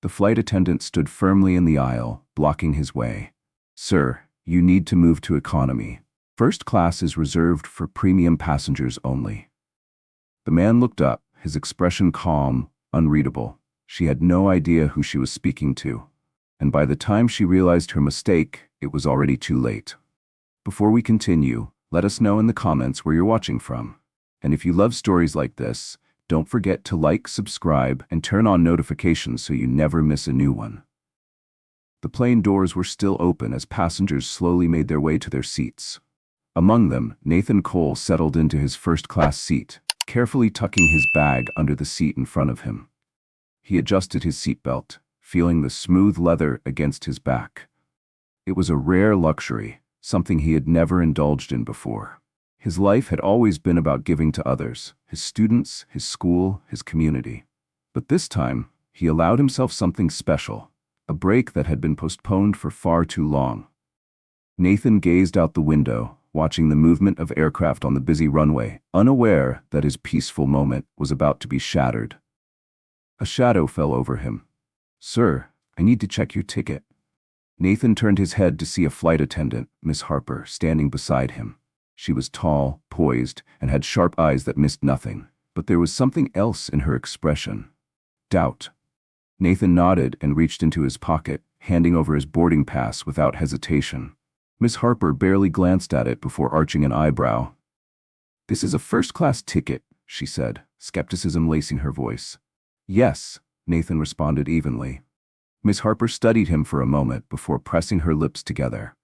The flight attendant stood firmly in the aisle, blocking his way. "Sir, you need to move to economy. First class is reserved for premium passengers only." The man looked up, his expression calm, unreadable. She had no idea who she was speaking to. And by the time she realized her mistake, it was already too late. Before we continue, let us know in the comments where you're watching from. And if you love stories like this, don't forget to like, subscribe, and turn on notifications so you never miss a new one. The plane doors were still open as passengers slowly made their way to their seats. Among them, Nathan Cole settled into his first-class seat, carefully tucking his bag under the seat in front of him. He adjusted his seatbelt, feeling the smooth leather against his back. It was a rare luxury, something he had never indulged in before. His life had always been about giving to others, his students, his school, his community. But this time, he allowed himself something special, a break that had been postponed for far too long. Nathan gazed out the window, watching the movement of aircraft on the busy runway, unaware that his peaceful moment was about to be shattered. A shadow fell over him. "Sir, I need to check your ticket." Nathan turned his head to see a flight attendant, Miss Harper, standing beside him. She was tall, poised, and had sharp eyes that missed nothing, but there was something else in her expression. Doubt. Nathan nodded and reached into his pocket, handing over his boarding pass without hesitation. Miss Harper barely glanced at it before arching an eyebrow. "This is a first-class ticket," she said, skepticism lacing her voice. "Yes," Nathan responded evenly. Miss Harper studied him for a moment before pressing her lips together.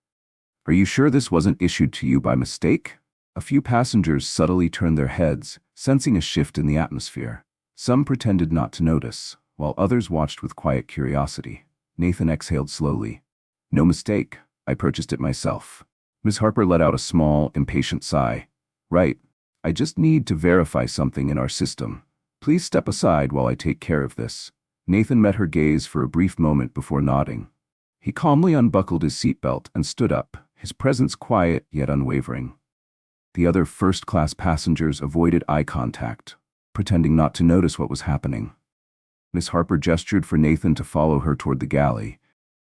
"Are you sure this wasn't issued to you by mistake?" A few passengers subtly turned their heads, sensing a shift in the atmosphere. Some pretended not to notice, while others watched with quiet curiosity. Nathan exhaled slowly. "No mistake. I purchased it myself." Miss Harper let out a small, impatient sigh. "Right. I just need to verify something in our system. Please step aside while I take care of this." Nathan met her gaze for a brief moment before nodding. He calmly unbuckled his seatbelt and stood up, his presence quiet yet unwavering. The other first-class passengers avoided eye contact, pretending not to notice what was happening. Miss Harper gestured for Nathan to follow her toward the galley,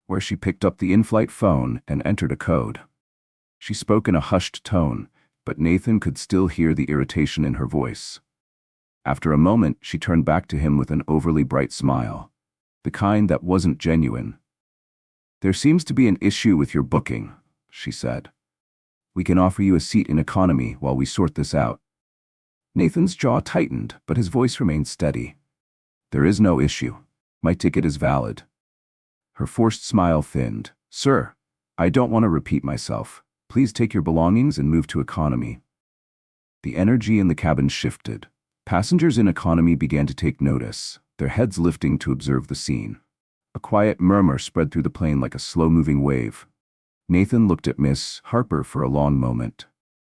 where she picked up the in-flight phone and entered a code. She spoke in a hushed tone, but Nathan could still hear the irritation in her voice. After a moment, she turned back to him with an overly bright smile, the kind that wasn't genuine. "There seems to be an issue with your booking," she said. "We can offer you a seat in economy while we sort this out." Nathan's jaw tightened, but his voice remained steady. "There is no issue. My ticket is valid." Her forced smile thinned. "Sir, I don't want to repeat myself. Please take your belongings and move to economy." The energy in the cabin shifted. Passengers in economy began to take notice, their heads lifting to observe the scene. A quiet murmur spread through the plane like a slow-moving wave. Nathan looked at Miss Harper for a long moment.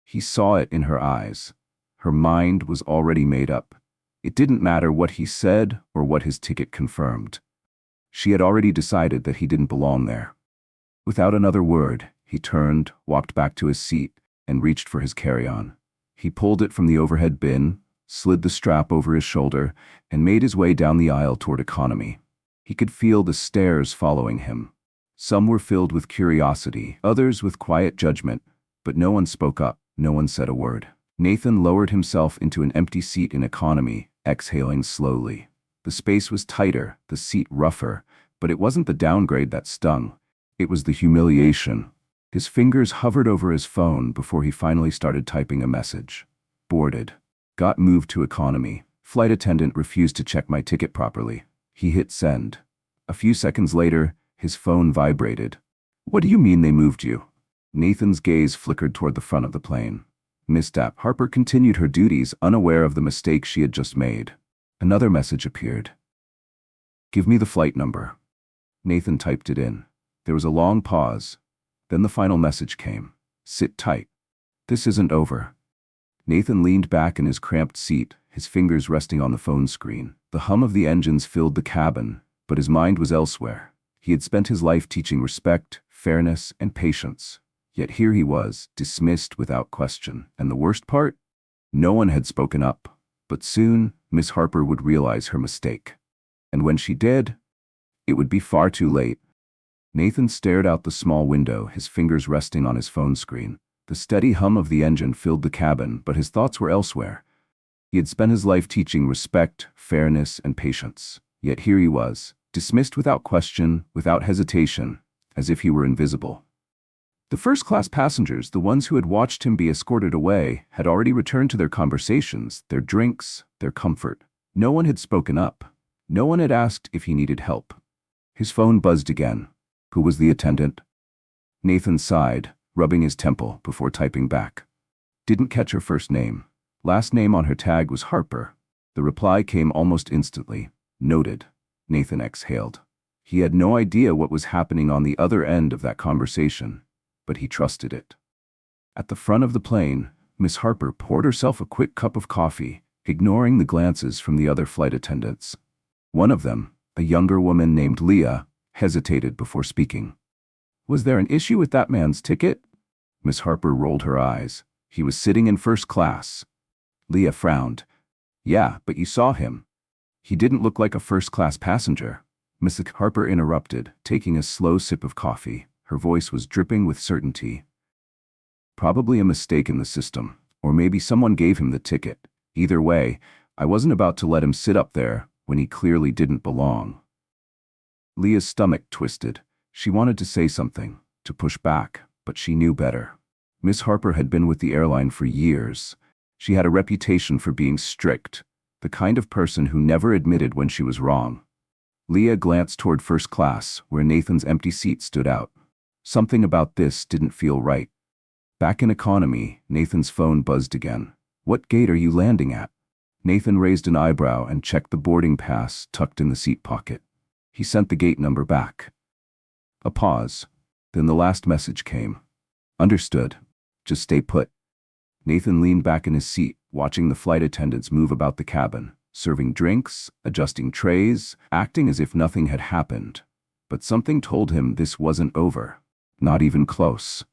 He saw it in her eyes. Her mind was already made up. It didn't matter what he said or what his ticket confirmed. She had already decided that he didn't belong there. Without another word, he turned, walked back to his seat, and reached for his carry-on. He pulled it from the overhead bin, slid the strap over his shoulder, and made his way down the aisle toward economy. He could feel the stares following him. Some were filled with curiosity, others with quiet judgment, but no one spoke up, no one said a word. Nathan lowered himself into an empty seat in economy, exhaling slowly. The space was tighter, the seat rougher, but it wasn't the downgrade that stung. It was the humiliation. His fingers hovered over his phone before he finally started typing a message. "Boarded. Got moved to economy. Flight attendant refused to check my ticket properly." He hit send. A few seconds later, his phone vibrated. "What do you mean they moved you?" Nathan's gaze flickered toward the front of the plane. Miss Harper continued her duties, unaware of the mistake she had just made. Another message appeared. "Give me the flight number." Nathan typed it in. There was a long pause. Then the final message came. "Sit tight. This isn't over." Nathan leaned back in his cramped seat, his fingers resting on the phone screen. The hum of the engines filled the cabin, but his mind was elsewhere. He had spent his life teaching respect, fairness, and patience. Yet here he was, dismissed without question. And the worst part? No one had spoken up. But soon, Miss Harper would realize her mistake. And when she did, It would be far too late. Nathan stared out the small window, his fingers resting on his phone screen. The steady hum of the engine filled the cabin, but his thoughts were elsewhere. He had spent his life teaching respect, fairness, and patience. Yet here he was, dismissed without question, without hesitation, as if he were invisible. The first-class passengers, the ones who had watched him be escorted away, had already returned to their conversations, their drinks, their comfort. No one had spoken up. No one had asked if he needed help. His phone buzzed again. Who was the attendant? Nathan sighed, rubbing his temple before typing back. Didn't catch her first name. Last name on her tag was Harper. The reply came almost instantly. Noted. Nathan exhaled. He had no idea what was happening on the other end of that conversation, but he trusted it. At the front of the plane, Miss Harper poured herself a quick cup of coffee, ignoring the glances from the other flight attendants. One of them, a younger woman named Leah, hesitated before speaking. Was there an issue with that man's ticket? Miss Harper rolled her eyes. He was sitting in first class. Leah frowned. Yeah, but you saw him. He didn't look like a first-class passenger. Miss Harper interrupted, taking a slow sip of coffee. Her voice was dripping with certainty. Probably a mistake in the system, or maybe someone gave him the ticket. Either way, I wasn't about to let him sit up there when he clearly didn't belong. Leah's stomach twisted. She wanted to say something, to push back, but she knew better. Miss Harper had been with the airline for years. She had a reputation for being strict, the kind of person who never admitted when she was wrong. Leah glanced toward first class, where Nathan's empty seat stood out. Something about this didn't feel right. Back in economy, Nathan's phone buzzed again. What gate are you landing at? Nathan raised an eyebrow and checked the boarding pass tucked in the seat pocket. He sent the gate number back. A pause. Then the last message came. Understood. Just stay put. Nathan leaned back in his seat, watching the flight attendants move about the cabin, serving drinks, adjusting trays, acting as if nothing had happened. But something told him this wasn't over. Not even close.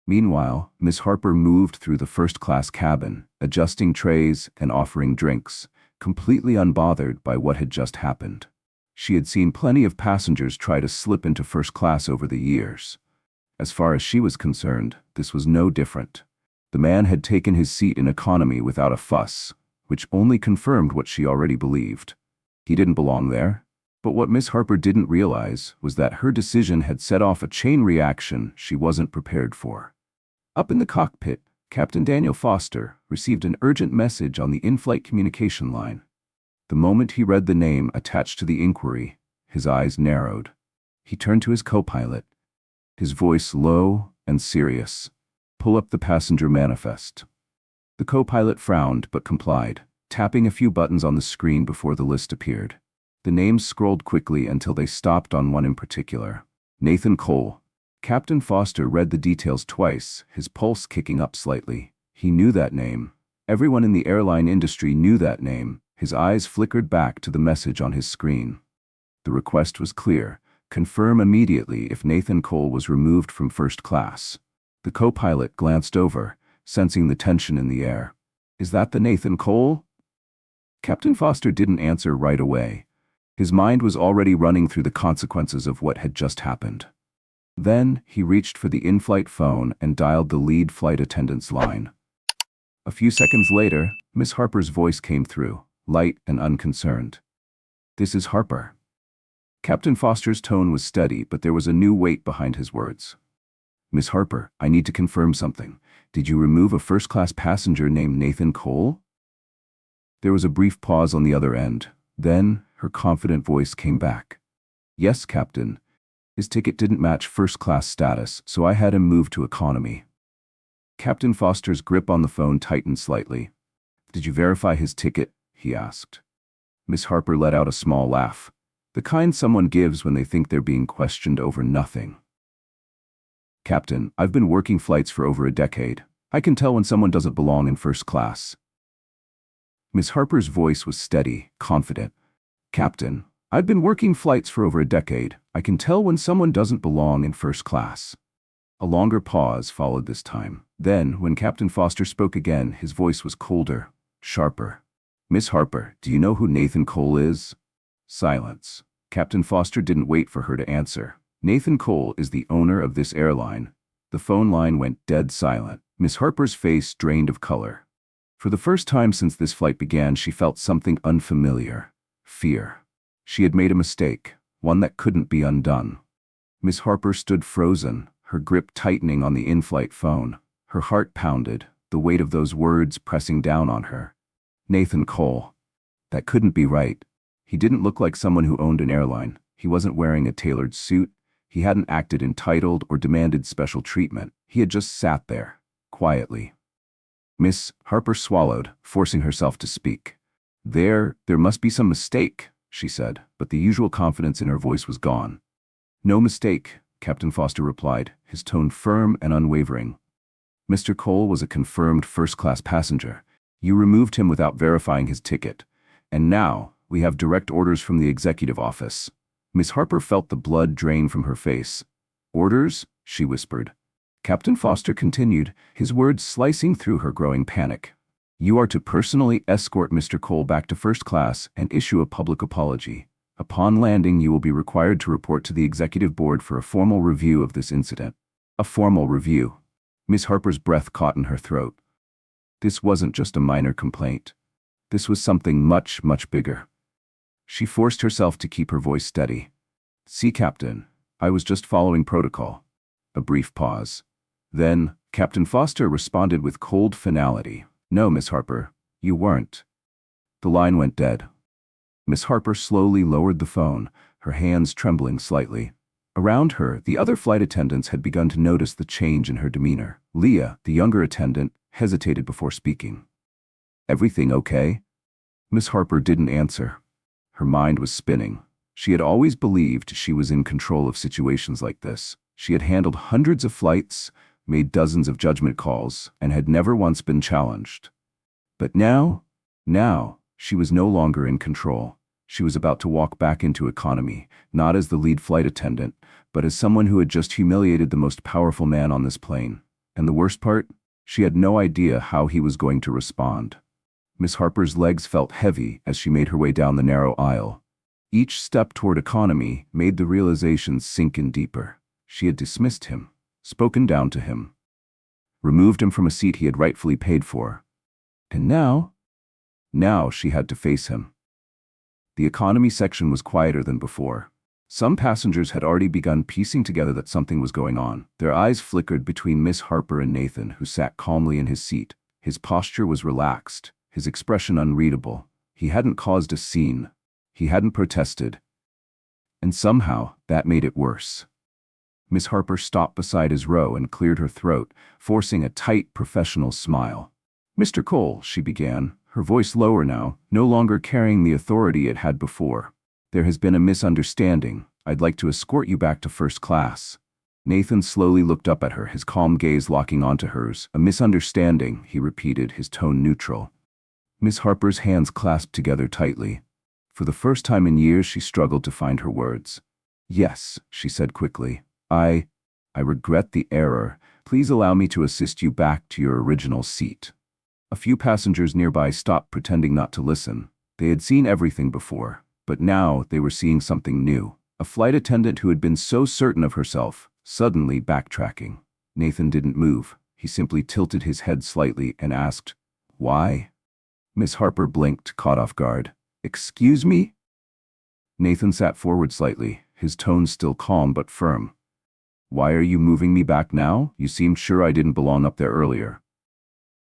Meanwhile, Miss Harper moved through the first-class cabin, adjusting trays and offering drinks, completely unbothered by what had just happened. She had seen plenty of passengers try to slip into first class over the years. As far as she was concerned, this was no different. The man had taken his seat in economy without a fuss, which only confirmed what she already believed. He didn't belong there. But what Miss Harper didn't realize was that her decision had set off a chain reaction she wasn't prepared for. Up in the cockpit, Captain Daniel Foster received an urgent message on the in-flight communication line. The moment he read the name attached to the inquiry, his eyes narrowed. He turned to his co-pilot, his voice low and serious. Pull up the passenger manifest. The co-pilot frowned but complied, tapping a few buttons on the screen before the list appeared. The names scrolled quickly until they stopped on one in particular. Nathan Cole. Captain Foster read the details twice, his pulse kicking up slightly. He knew that name. Everyone in the airline industry knew that name. His eyes flickered back to the message on his screen. The request was clear. Confirm immediately if Nathan Cole was removed from first class. The co-pilot glanced over, sensing the tension in the air. Is that the Nathan Cole? Captain Foster didn't answer right away. His mind was already running through the consequences of what had just happened. Then he reached for the in-flight phone and dialed the lead flight attendant's line. A few seconds later, Miss Harper's voice came through, light and unconcerned. This is Harper. Captain Foster's tone was steady, but there was a new weight behind his words. Miss Harper, I need to confirm something. Did you remove a first-class passenger named Nathan Cole? There was a brief pause on the other end. Then, her confident voice came back. Yes, Captain. His ticket didn't match first-class status, so I had him moved to economy. Captain Foster's grip on the phone tightened slightly. Did you verify his ticket? He asked. Miss Harper let out a small laugh, the kind someone gives when they think they're being questioned over nothing. Captain, I've been working flights for over a decade. I can tell when someone doesn't belong in first class. Miss Harper's voice was steady, confident. Captain, I've been working flights for over a decade. I can tell when someone doesn't belong in first class. A longer pause followed this time. Then, when Captain Foster spoke again, his voice was colder, sharper. Miss Harper, do you know who Nathan Cole is? Silence. Captain Foster didn't wait for her to answer. Nathan Cole is the owner of this airline. The phone line went dead silent. Miss Harper's face drained of color. For the first time since this flight began, she felt something unfamiliar. Fear. She had made a mistake, one that couldn't be undone. Miss Harper stood frozen, her grip tightening on the in-flight phone. Her heart pounded, the weight of those words pressing down on her. Nathan Cole. That couldn't be right. He didn't look like someone who owned an airline. He wasn't wearing a tailored suit. He hadn't acted entitled or demanded special treatment. He had just sat there, quietly. Miss Harper swallowed, forcing herself to speak. There must be some mistake, she said, but the usual confidence in her voice was gone. No mistake, Captain Foster replied, his tone firm and unwavering. Mr. Cole was a confirmed first-class passenger. You removed him without verifying his ticket. And now, we have direct orders from the executive office. Miss Harper felt the blood drain from her face. Orders? She whispered. Captain Foster continued, his words slicing through her growing panic. You are to personally escort Mr. Cole back to first class and issue a public apology. Upon landing, you will be required to report to the executive board for a formal review of this incident. A formal review. Miss Harper's breath caught in her throat. This wasn't just a minor complaint. This was something much, much bigger. She forced herself to keep her voice steady. See, Captain, I was just following protocol. A brief pause. Then, Captain Foster responded with cold finality. No, Miss Harper, you weren't. The line went dead. Miss Harper slowly lowered the phone, her hands trembling slightly. Around her, the other flight attendants had begun to notice the change in her demeanor. Leah, the younger attendant, hesitated before speaking. Everything okay? Miss Harper didn't answer. Her mind was spinning. She had always believed she was in control of situations like this. She had handled hundreds of flights, made dozens of judgment calls, and had never once been challenged. But now, she was no longer in control. She was about to walk back into economy, not as the lead flight attendant, but as someone who had just humiliated the most powerful man on this plane. And the worst part? She had no idea how he was going to respond. Miss Harper's legs felt heavy as she made her way down the narrow aisle. Each step toward economy made the realization sink in deeper. She had dismissed him, spoken down to him, removed him from a seat he had rightfully paid for. And now she had to face him. The economy section was quieter than before. Some passengers had already begun piecing together that something was going on. Their eyes flickered between Miss Harper and Nathan, who sat calmly in his seat. His posture was relaxed, his expression unreadable. He hadn't caused a scene. He hadn't protested. And somehow, that made it worse. Miss Harper stopped beside his row and cleared her throat, forcing a tight, professional smile. Mr. Cole, she began, her voice lower now, no longer carrying the authority it had before. There has been a misunderstanding. I'd like to escort you back to first class. Nathan slowly looked up at her, his calm gaze locking onto hers. A misunderstanding, he repeated, his tone neutral. Miss Harper's hands clasped together tightly. For the first time in years, she struggled to find her words. Yes, she said quickly. I regret the error. Please allow me to assist you back to your original seat. A few passengers nearby stopped pretending not to listen. They had seen everything before, but now they were seeing something new. A flight attendant who had been so certain of herself, suddenly backtracking. Nathan didn't move. He simply tilted his head slightly and asked, "Why?" Miss Harper blinked, caught off guard. "Excuse me?" Nathan sat forward slightly, his tone still calm but firm. "Why are you moving me back now? You seemed sure I didn't belong up there earlier."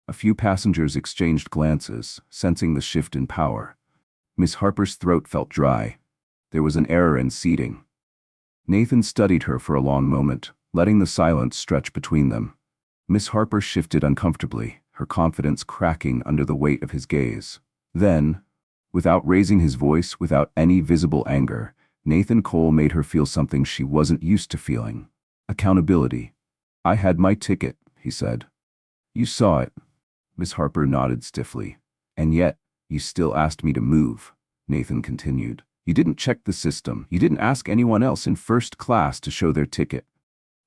A few passengers exchanged glances, sensing the shift in power. Miss Harper's throat felt dry. There was an error in seating. Nathan studied her for a long moment, letting the silence stretch between them. Miss Harper shifted uncomfortably, her confidence cracking under the weight of his gaze. Then, without raising his voice, without any visible anger, Nathan Cole made her feel something she wasn't used to feeling. Accountability. "I had my ticket," he said. "You saw it." Miss Harper nodded stiffly. "And yet, you still asked me to move," Nathan continued. "You didn't check the system. You didn't ask anyone else in first class to show their ticket.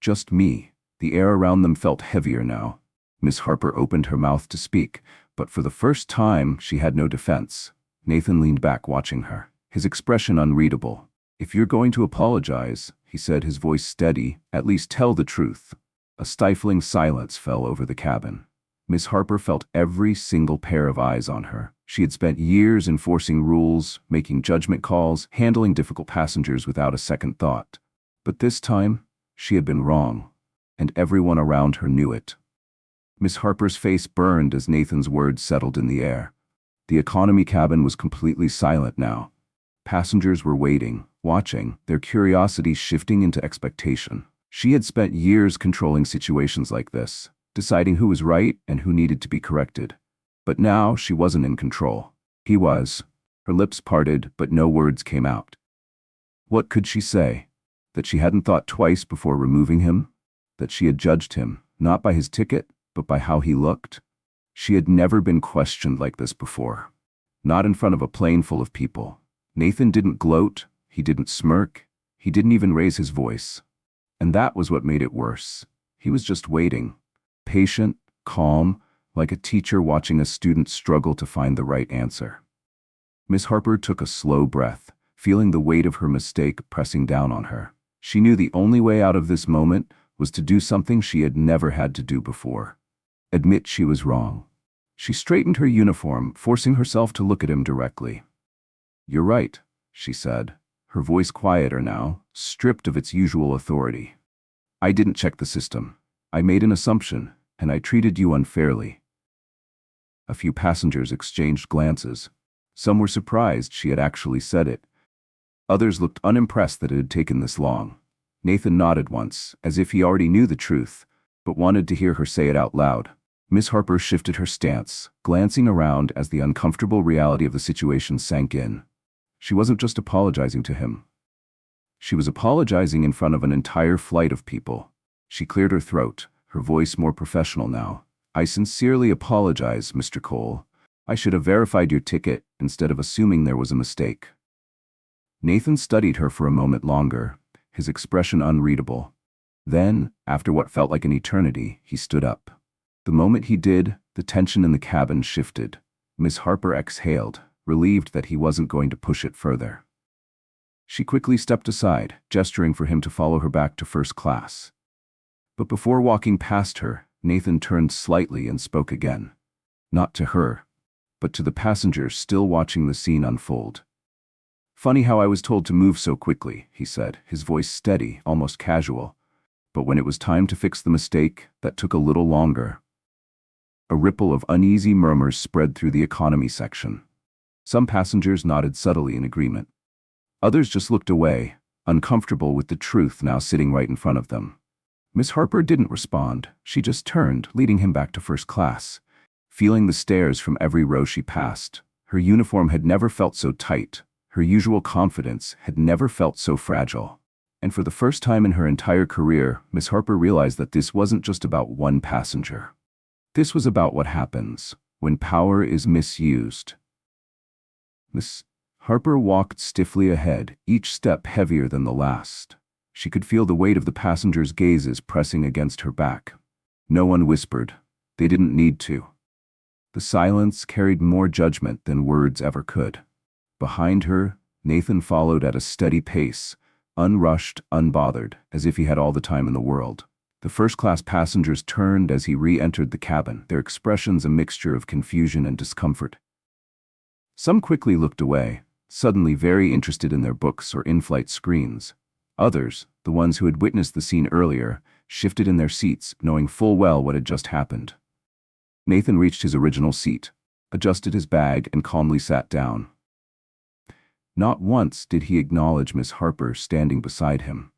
Just me." The air around them felt heavier now. Miss Harper opened her mouth to speak, but for the first time she had no defense. Nathan leaned back watching her, his expression unreadable. "If you're going to apologize," he said, his voice steady, "at least tell the truth." A stifling silence fell over the cabin. Miss Harper felt every single pair of eyes on her. She had spent years enforcing rules, making judgment calls, handling difficult passengers without a second thought. But this time, she had been wrong, and everyone around her knew it. Miss Harper's face burned as Nathan's words settled in the air. The economy cabin was completely silent now. Passengers were waiting, watching, their curiosity shifting into expectation. She had spent years controlling situations like this, deciding who was right and who needed to be corrected. But now she wasn't in control. He was. Her lips parted, but no words came out. What could she say? That she hadn't thought twice before removing him? That she had judged him, not by his ticket, but by how he looked? She had never been questioned like this before. Not in front of a plane full of people. Nathan didn't gloat, he didn't smirk, he didn't even raise his voice. And that was what made it worse. He was just waiting. Patient, calm, like a teacher watching a student struggle to find the right answer. Miss Harper took a slow breath, feeling the weight of her mistake pressing down on her. She knew the only way out of this moment was to do something she had never had to do before. Admit she was wrong. She straightened her uniform, forcing herself to look at him directly. "You're right," she said, her voice quieter now, stripped of its usual authority. "I didn't check the system. I made an assumption, and I treated you unfairly." A few passengers exchanged glances. Some were surprised she had actually said it. Others looked unimpressed that it had taken this long. Nathan nodded once, as if he already knew the truth, but wanted to hear her say it out loud. Miss Harper shifted her stance, glancing around as the uncomfortable reality of the situation sank in. She wasn't just apologizing to him. She was apologizing in front of an entire flight of people. She cleared her throat, her voice more professional now. "I sincerely apologize, Mr. Cole. I should have verified your ticket instead of assuming there was a mistake." Nathan studied her for a moment longer, his expression unreadable. Then, after what felt like an eternity, he stood up. The moment he did, the tension in the cabin shifted. Miss Harper exhaled, relieved that he wasn't going to push it further. She quickly stepped aside, gesturing for him to follow her back to first class. But before walking past her, Nathan turned slightly and spoke again. Not to her, but to the passengers still watching the scene unfold. "Funny how I was told to move so quickly," he said, his voice steady, almost casual. "But when it was time to fix the mistake, that took a little longer." A ripple of uneasy murmurs spread through the economy section. Some passengers nodded subtly in agreement. Others just looked away, uncomfortable with the truth now sitting right in front of them. Miss Harper didn't respond. She just turned, leading him back to first class. Feeling the stares from every row she passed, her uniform had never felt so tight. Her usual confidence had never felt so fragile. And for the first time in her entire career, Miss Harper realized that this wasn't just about one passenger. This was about what happens when power is misused. Miss Harper walked stiffly ahead, each step heavier than the last. She could feel the weight of the passengers' gazes pressing against her back. No one whispered. They didn't need to. The silence carried more judgment than words ever could. Behind her, Nathan followed at a steady pace, unrushed, unbothered, as if he had all the time in the world. The first-class passengers turned as he re-entered the cabin, their expressions a mixture of confusion and discomfort. Some quickly looked away, suddenly very interested in their books or in-flight screens. Others, the ones who had witnessed the scene earlier, shifted in their seats, knowing full well what had just happened. Nathan reached his original seat, adjusted his bag, and calmly sat down. Not once did he acknowledge Miss Harper standing beside him.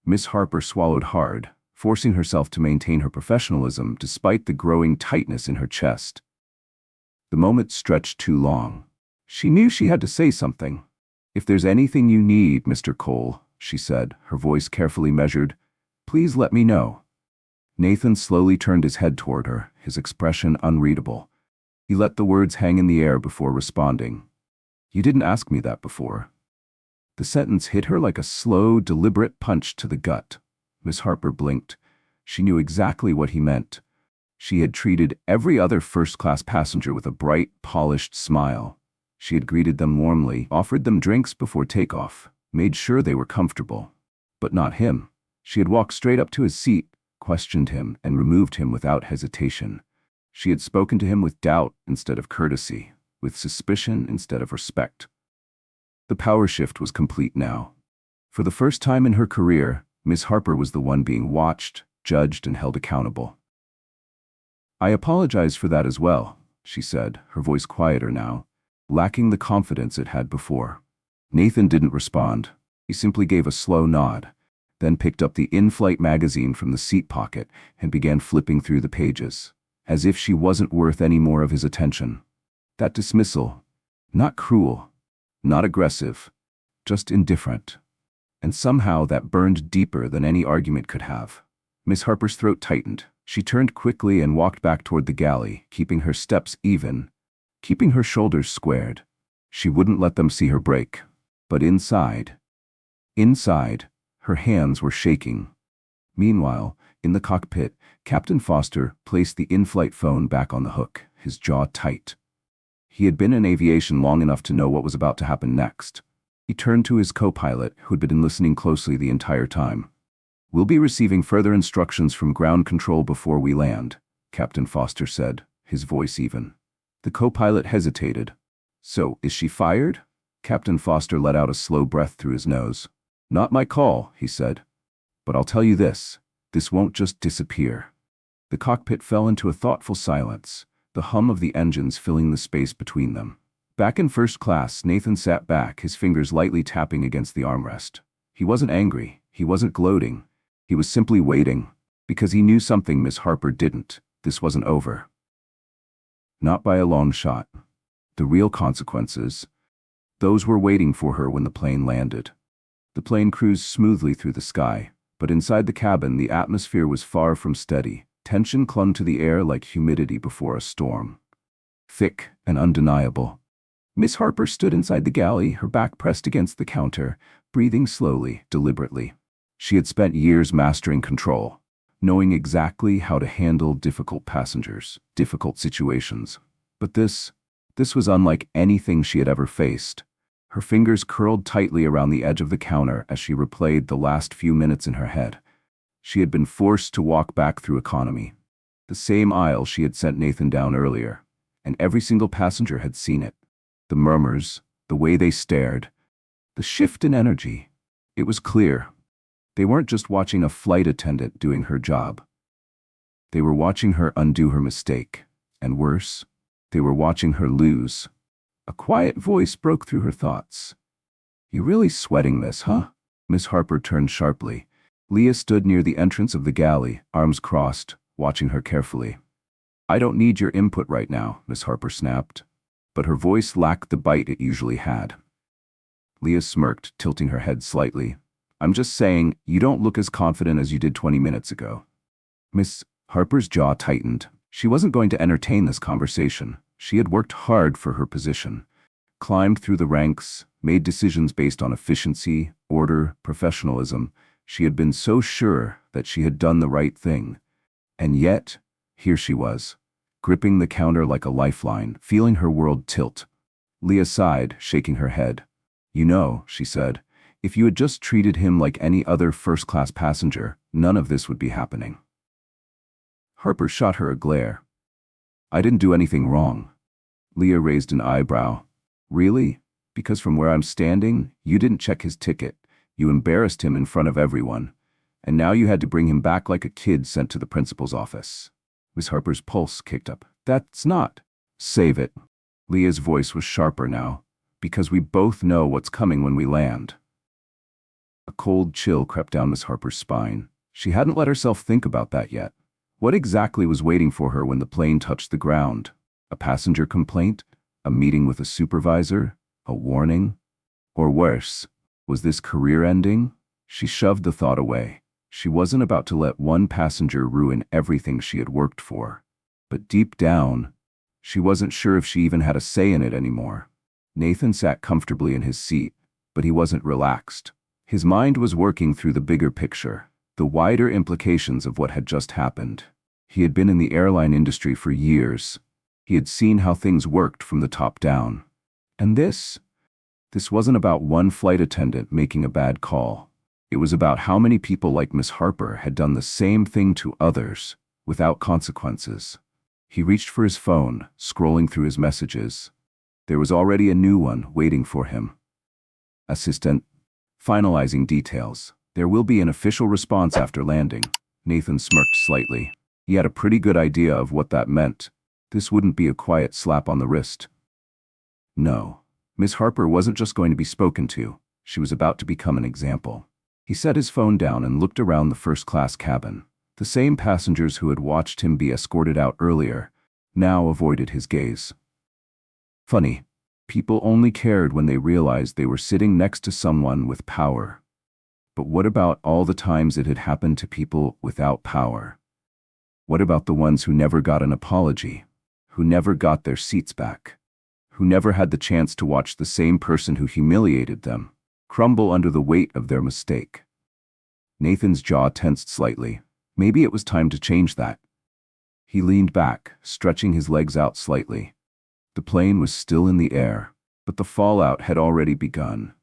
Miss Harper swallowed hard, forcing herself to maintain her professionalism despite the growing tightness in her chest. The moment stretched too long. She knew she had to say something. "If there's anything you need, Mr. Cole," she said, her voice carefully measured, "please let me know." Nathan slowly turned his head toward her, his expression unreadable. He let the words hang in the air before responding. "You didn't ask me that before." The sentence hit her like a slow, deliberate punch to the gut. Miss Harper blinked. She knew exactly what he meant. She had treated every other first-class passenger with a bright, polished smile. She had greeted them warmly, offered them drinks before takeoff, made sure they were comfortable. But not him. She had walked straight up to his seat, questioned him, and removed him without hesitation. She had spoken to him with doubt instead of courtesy, with suspicion instead of respect. The power shift was complete now. For the first time in her career, Miss Harper was the one being watched, judged, and held accountable. "I apologize for that as well," she said, her voice quieter now, lacking the confidence it had before. Nathan didn't respond. He simply gave a slow nod, then picked up the in-flight magazine from the seat pocket and began flipping through the pages, as if she wasn't worth any more of his attention. That dismissal, not cruel, not aggressive, just indifferent. And somehow that burned deeper than any argument could have. Miss Harper's throat tightened. She turned quickly and walked back toward the galley, keeping her steps even, keeping her shoulders squared. She wouldn't let them see her break. But inside, her hands were shaking. Meanwhile, in the cockpit, Captain Foster placed the in-flight phone back on the hook, his jaw tight. He had been in aviation long enough to know what was about to happen next. He turned to his co-pilot, who had been listening closely the entire time. "We'll be receiving further instructions from ground control before we land," Captain Foster said, his voice even. The co-pilot hesitated. "So, is she fired?" Captain Foster let out a slow breath through his nose. "Not my call," he said. "But I'll tell you this won't just disappear." The cockpit fell into a thoughtful silence, the hum of the engines filling the space between them. Back in first class, Nathan sat back, his fingers lightly tapping against the armrest. He wasn't angry, he wasn't gloating. He was simply waiting, because he knew something Miss Harper didn't. This wasn't over. Not by a long shot. The real consequences, those were waiting for her when the plane landed. The plane cruised smoothly through the sky, but inside the cabin the atmosphere was far from steady. Tension clung to the air like humidity before a storm. Thick and undeniable. Miss Harper stood inside the galley, her back pressed against the counter, breathing slowly, deliberately. She had spent years mastering control, knowing exactly how to handle difficult passengers, difficult situations. But this was unlike anything she had ever faced. Her fingers curled tightly around the edge of the counter as she replayed the last few minutes in her head. She had been forced to walk back through economy, the same aisle she had sent Nathan down earlier, and every single passenger had seen it. The murmurs, the way they stared, the shift in energy. It was clear. They weren't just watching a flight attendant doing her job. They were watching her undo her mistake, and worse, they were watching her lose. A quiet voice broke through her thoughts. "You really sweating this, huh?" Miss Harper turned sharply. Leah stood near the entrance of the galley, arms crossed, watching her carefully. "I don't need your input right now," Miss Harper snapped. But her voice lacked the bite it usually had. Leah smirked, tilting her head slightly. "I'm just saying, you don't look as confident as you did 20 minutes ago." Miss Harper's jaw tightened. She wasn't going to entertain this conversation. She had worked hard for her position, climbed through the ranks, made decisions based on efficiency, order, professionalism. She had been so sure that she had done the right thing. And yet, here she was, gripping the counter like a lifeline, feeling her world tilt. Leah sighed, shaking her head. "You know," she said, "if you had just treated him like any other first-class passenger, none of this would be happening." Harper shot her a glare. "I didn't do anything wrong." Leah raised an eyebrow. "Really? Because from where I'm standing, you didn't check his ticket. You embarrassed him in front of everyone. And now you had to bring him back like a kid sent to the principal's office." Miss Harper's pulse kicked up. "That's not—" "Save it." Leah's voice was sharper now. "Because we both know what's coming when we land." A cold chill crept down Miss Harper's spine. She hadn't let herself think about that yet. What exactly was waiting for her when the plane touched the ground? A passenger complaint? A meeting with a supervisor? A warning? Or worse, was this career ending? She shoved the thought away. She wasn't about to let one passenger ruin everything she had worked for. But deep down, she wasn't sure if she even had a say in it anymore. Nathan sat comfortably in his seat, but he wasn't relaxed. His mind was working through the bigger picture, the wider implications of what had just happened. He had been in the airline industry for years. He had seen how things worked from the top down. And this This wasn't about one flight attendant making a bad call. It was about how many people like Miss Harper had done the same thing to others, without consequences. He reached for his phone, scrolling through his messages. There was already a new one waiting for him. Assistant. Finalizing details. There will be an official response after landing. Nathan smirked slightly. He had a pretty good idea of what that meant. This wouldn't be a quiet slap on the wrist. No. Miss Harper wasn't just going to be spoken to. She was about to become an example. He set his phone down and looked around the first-class cabin. The same passengers who had watched him be escorted out earlier now avoided his gaze. Funny. People only cared when they realized they were sitting next to someone with power. But what about all the times it had happened to people without power? What about the ones who never got an apology, who never got their seats back, who never had the chance to watch the same person who humiliated them crumble under the weight of their mistake? Nathan's jaw tensed slightly. Maybe it was time to change that. He leaned back, stretching his legs out slightly. The plane was still in the air, but the fallout had already begun.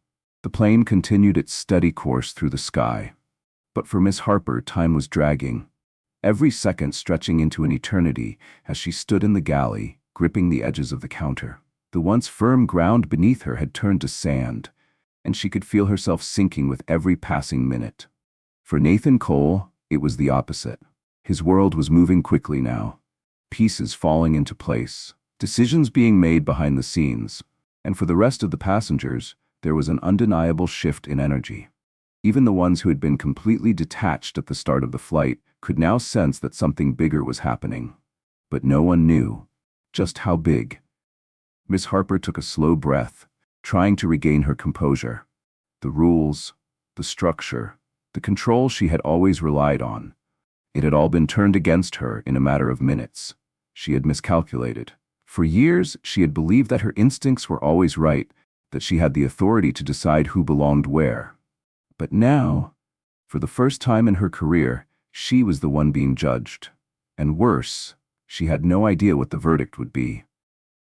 The plane continued its steady course through the sky. But for Miss Harper, time was dragging, every second stretching into an eternity as she stood in the galley, gripping the edges of the counter. The once firm ground beneath her had turned to sand, and she could feel herself sinking with every passing minute. For Nathan Cole, it was the opposite. His world was moving quickly now, pieces falling into place, decisions being made behind the scenes, and for the rest of the passengers, there was an undeniable shift in energy. Even the ones who had been completely detached at the start of the flight could now sense that something bigger was happening. But no one knew just how big. Miss Harper took a slow breath, trying to regain her composure. The rules, the structure, the control she had always relied on. It had all been turned against her in a matter of minutes. She had miscalculated. For years, she had believed that her instincts were always right, that she had the authority to decide who belonged where. But now, for the first time in her career, she was the one being judged. And worse, she had no idea what the verdict would be.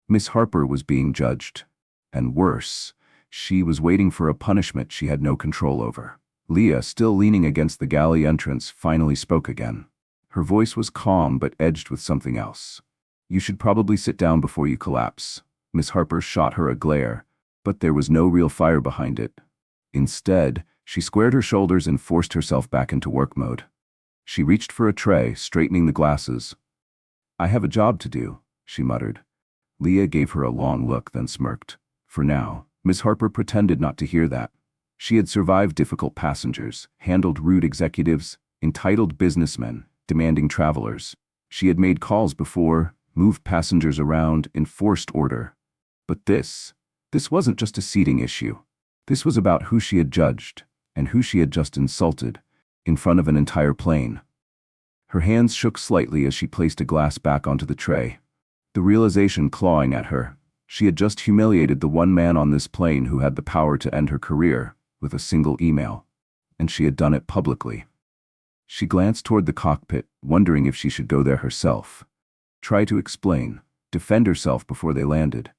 Miss Harper was being judged. And worse, she was waiting for a punishment she had no control over. Leah, still leaning against the galley entrance, finally spoke again. Her voice was calm but edged with something else. You should probably sit down before you collapse. Miss Harper shot her a glare, but there was no real fire behind it. Instead, she squared her shoulders and forced herself back into work mode. She reached for a tray, straightening the glasses. I have a job to do, she muttered. Leah gave her a long look, then smirked. For now, Miss Harper pretended not to hear that. She had survived difficult passengers, handled rude executives, entitled businessmen, demanding travelers. She had made calls before, moved passengers around, enforced order. But this wasn't just a seating issue. This was about who she had judged, and who she had just insulted, in front of an entire plane. Her hands shook slightly as she placed a glass back onto the tray. The realization clawing at her. She had just humiliated the one man on this plane who had the power to end her career with a single email, and she had done it publicly. She glanced toward the cockpit, wondering if she should go there herself. Try to explain, defend herself before they landed.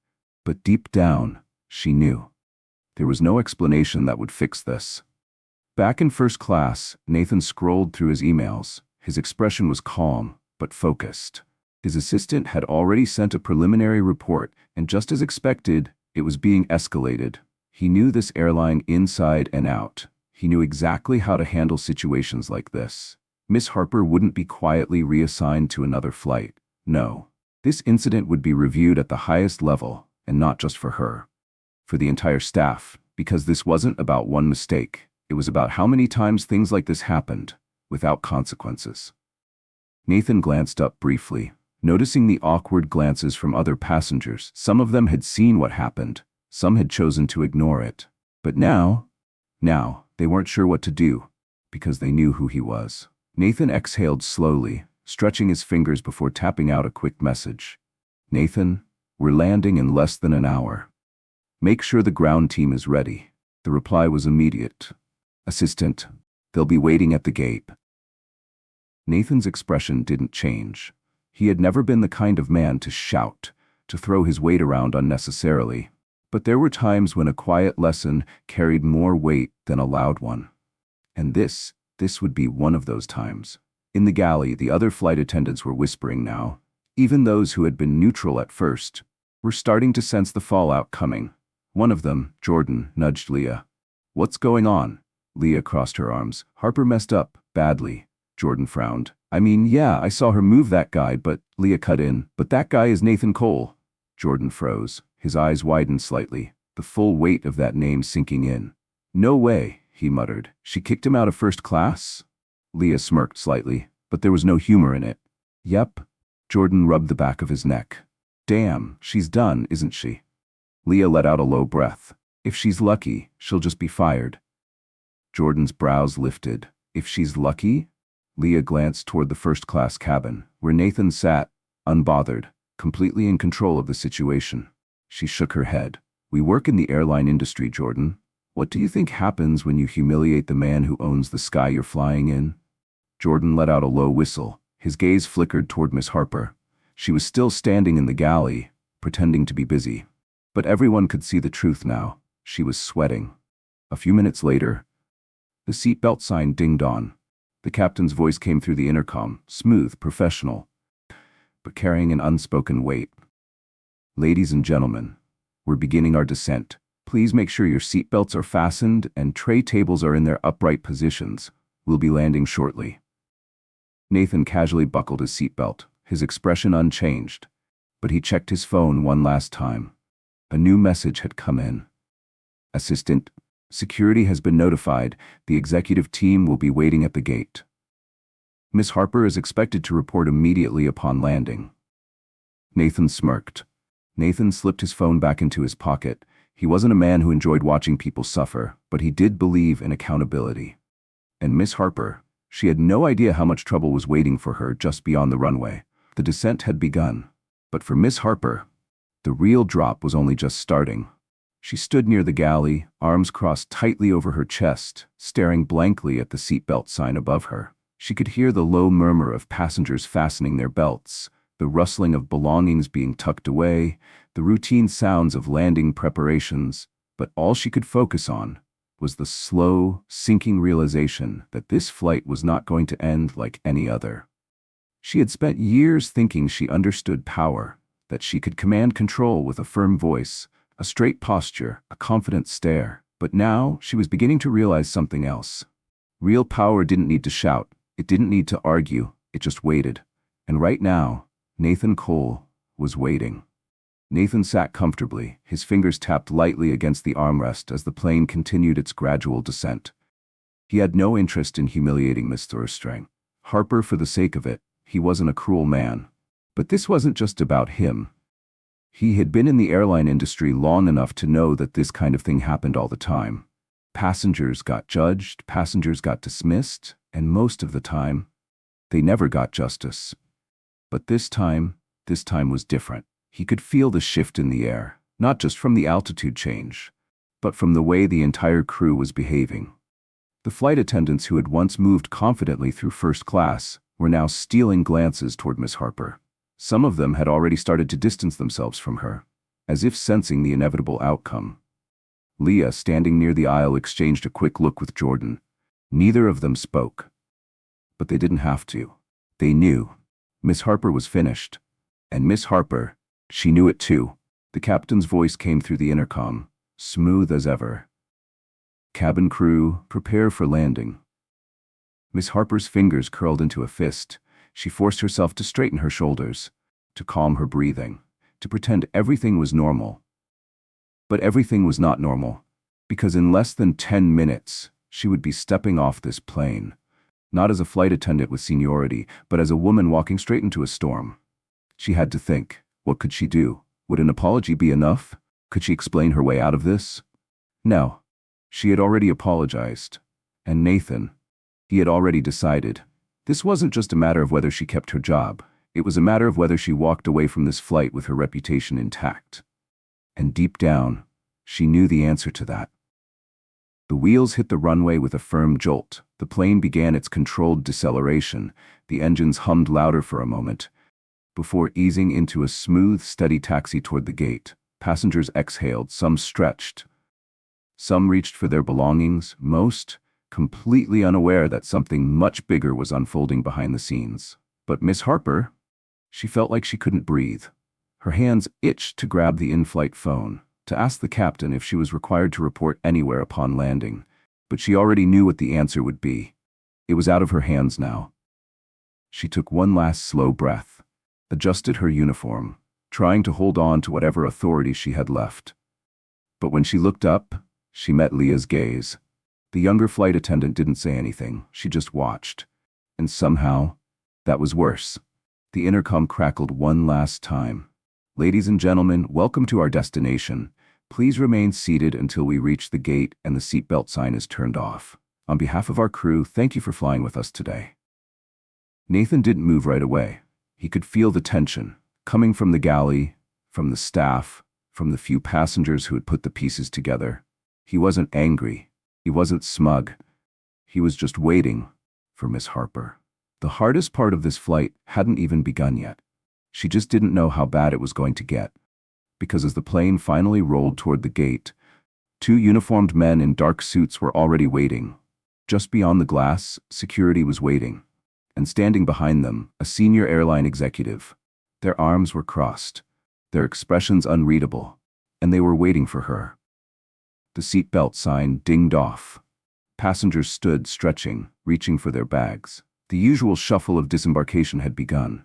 But deep down, she knew. There was no explanation that would fix this. Back in first class, Nathan scrolled through his emails. His expression was calm, but focused. His assistant had already sent a preliminary report, and just as expected, it was being escalated. He knew this airline inside and out. He knew exactly how to handle situations like this. Miss Harper wouldn't be quietly reassigned to another flight. No. This incident would be reviewed at the highest level, and not just for her. For the entire staff, because this wasn't about one mistake. It was about how many times things like this happened, without consequences. Nathan glanced up briefly, noticing the awkward glances from other passengers. Some of them had seen what happened. Some had chosen to ignore it. But now, they weren't sure what to do, because they knew who he was. Nathan exhaled slowly, stretching his fingers before tapping out a quick message. Nathan, we're landing in less than an hour. Make sure the ground team is ready. The reply was immediate. Assistant, they'll be waiting at the gate. Nathan's expression didn't change. He had never been the kind of man to shout, to throw his weight around unnecessarily. But there were times when a quiet lesson carried more weight than a loud one. And this would be one of those times. In the galley, the other flight attendants were whispering now. Even those who had been neutral at first were starting to sense the fallout coming. One of them, Jordan, nudged Leah. "What's going on?" Leah crossed her arms. "Harper messed up, badly." Jordan frowned. "I mean, yeah, I saw her move that guy, but..." Leah cut in. "But that guy is Nathan Cole." Jordan froze. His eyes widened slightly, the full weight of that name sinking in. "No way," he muttered. "She kicked him out of first class?" Leah smirked slightly, but there was no humor in it. "Yep." Jordan rubbed the back of his neck. "Damn, she's done, isn't she?" Leah let out a low breath. "If she's lucky, she'll just be fired." Jordan's brows lifted. "If she's lucky?" Leah glanced toward the first-class cabin, where Nathan sat, unbothered, completely in control of the situation. She shook her head. "We work in the airline industry, Jordan. What do you think happens when you humiliate the man who owns the sky you're flying in?" Jordan let out a low whistle. His gaze flickered toward Miss Harper. She was still standing in the galley, pretending to be busy. But everyone could see the truth now. She was sweating. A few minutes later, the seatbelt sign dinged on. The captain's voice came through the intercom, smooth, professional, but carrying an unspoken weight. "Ladies and gentlemen, we're beginning our descent. Please make sure your seatbelts are fastened and tray tables are in their upright positions. We'll be landing shortly." Nathan casually buckled his seatbelt, his expression unchanged, but he checked his phone one last time. A new message had come in. "Assistant, security has been notified. The executive team will be waiting at the gate. Miss Harper is expected to report immediately upon landing." Nathan smirked. Nathan slipped his phone back into his pocket. He wasn't a man who enjoyed watching people suffer, but he did believe in accountability. And Miss Harper, she had no idea how much trouble was waiting for her just beyond the runway. The descent had begun. But for Miss Harper, the real drop was only just starting. She stood near the galley, arms crossed tightly over her chest, staring blankly at the seatbelt sign above her. She could hear the low murmur of passengers fastening their belts, the rustling of belongings being tucked away, the routine sounds of landing preparations, but all she could focus on was the slow, sinking realization that this flight was not going to end like any other. She had spent years thinking she understood power, that she could command control with a firm voice, a straight posture, a confident stare. But now she was beginning to realize something else. Real power didn't need to shout, it didn't need to argue, it just waited. And right now, Nathan Cole was waiting. Nathan sat comfortably, his fingers tapped lightly against the armrest as the plane continued its gradual descent. He had no interest in humiliating Miss Thurstrang. Harper for the sake of it. He wasn't a cruel man. But this wasn't just about him. He had been in the airline industry long enough to know that this kind of thing happened all the time. Passengers got judged, passengers got dismissed, and most of the time, they never got justice. But this time was different. He could feel the shift in the air, not just from the altitude change, but from the way the entire crew was behaving. The flight attendants who had once moved confidently through first class were now stealing glances toward Miss Harper. Some of them had already started to distance themselves from her, as if sensing the inevitable outcome. Leah, standing near the aisle, exchanged a quick look with Jordan. Neither of them spoke. But they didn't have to. They knew. Miss Harper was finished. And Miss Harper, she knew it too. The captain's voice came through the intercom, smooth as ever. "Cabin crew, prepare for landing." Miss Harper's fingers curled into a fist. She forced herself to straighten her shoulders, to calm her breathing, to pretend everything was normal. But everything was not normal, because in less than 10 minutes, she would be stepping off this plane, not as a flight attendant with seniority, but as a woman walking straight into a storm. She had to think, what could she do? Would an apology be enough? Could she explain her way out of this? No. She had already apologized. And Nathan, he had already decided. This wasn't just a matter of whether she kept her job. It was a matter of whether she walked away from this flight with her reputation intact. And deep down, she knew the answer to that. The wheels hit the runway with a firm jolt. The plane began its controlled deceleration. The engines hummed louder for a moment, before easing into a smooth, steady taxi toward the gate. Passengers exhaled, some stretched. Some reached for their belongings, most completely unaware that something much bigger was unfolding behind the scenes. But Miss Harper, she felt like she couldn't breathe. Her hands itched to grab the in-flight phone, to ask the captain if she was required to report anywhere upon landing, but she already knew what the answer would be. It was out of her hands now. She took one last slow breath, adjusted her uniform, trying to hold on to whatever authority she had left. But when she looked up, she met Leah's gaze. The younger flight attendant didn't say anything, she just watched. And somehow, that was worse. The intercom crackled one last time. "Ladies and gentlemen, welcome to our destination. Please remain seated until we reach the gate and the seatbelt sign is turned off. On behalf of our crew, thank you for flying with us today." Nathan didn't move right away. He could feel the tension, coming from the galley, from the staff, from the few passengers who had put the pieces together. He wasn't angry. He wasn't smug. He was just waiting for Miss Harper. The hardest part of this flight hadn't even begun yet. She just didn't know how bad it was going to get. Because as the plane finally rolled toward the gate, two uniformed men in dark suits were already waiting. Just beyond the glass, security was waiting. And standing behind them, a senior airline executive. Their arms were crossed, their expressions unreadable, and they were waiting for her. The seatbelt sign dinged off. Passengers stood, stretching, reaching for their bags. The usual shuffle of disembarkation had begun.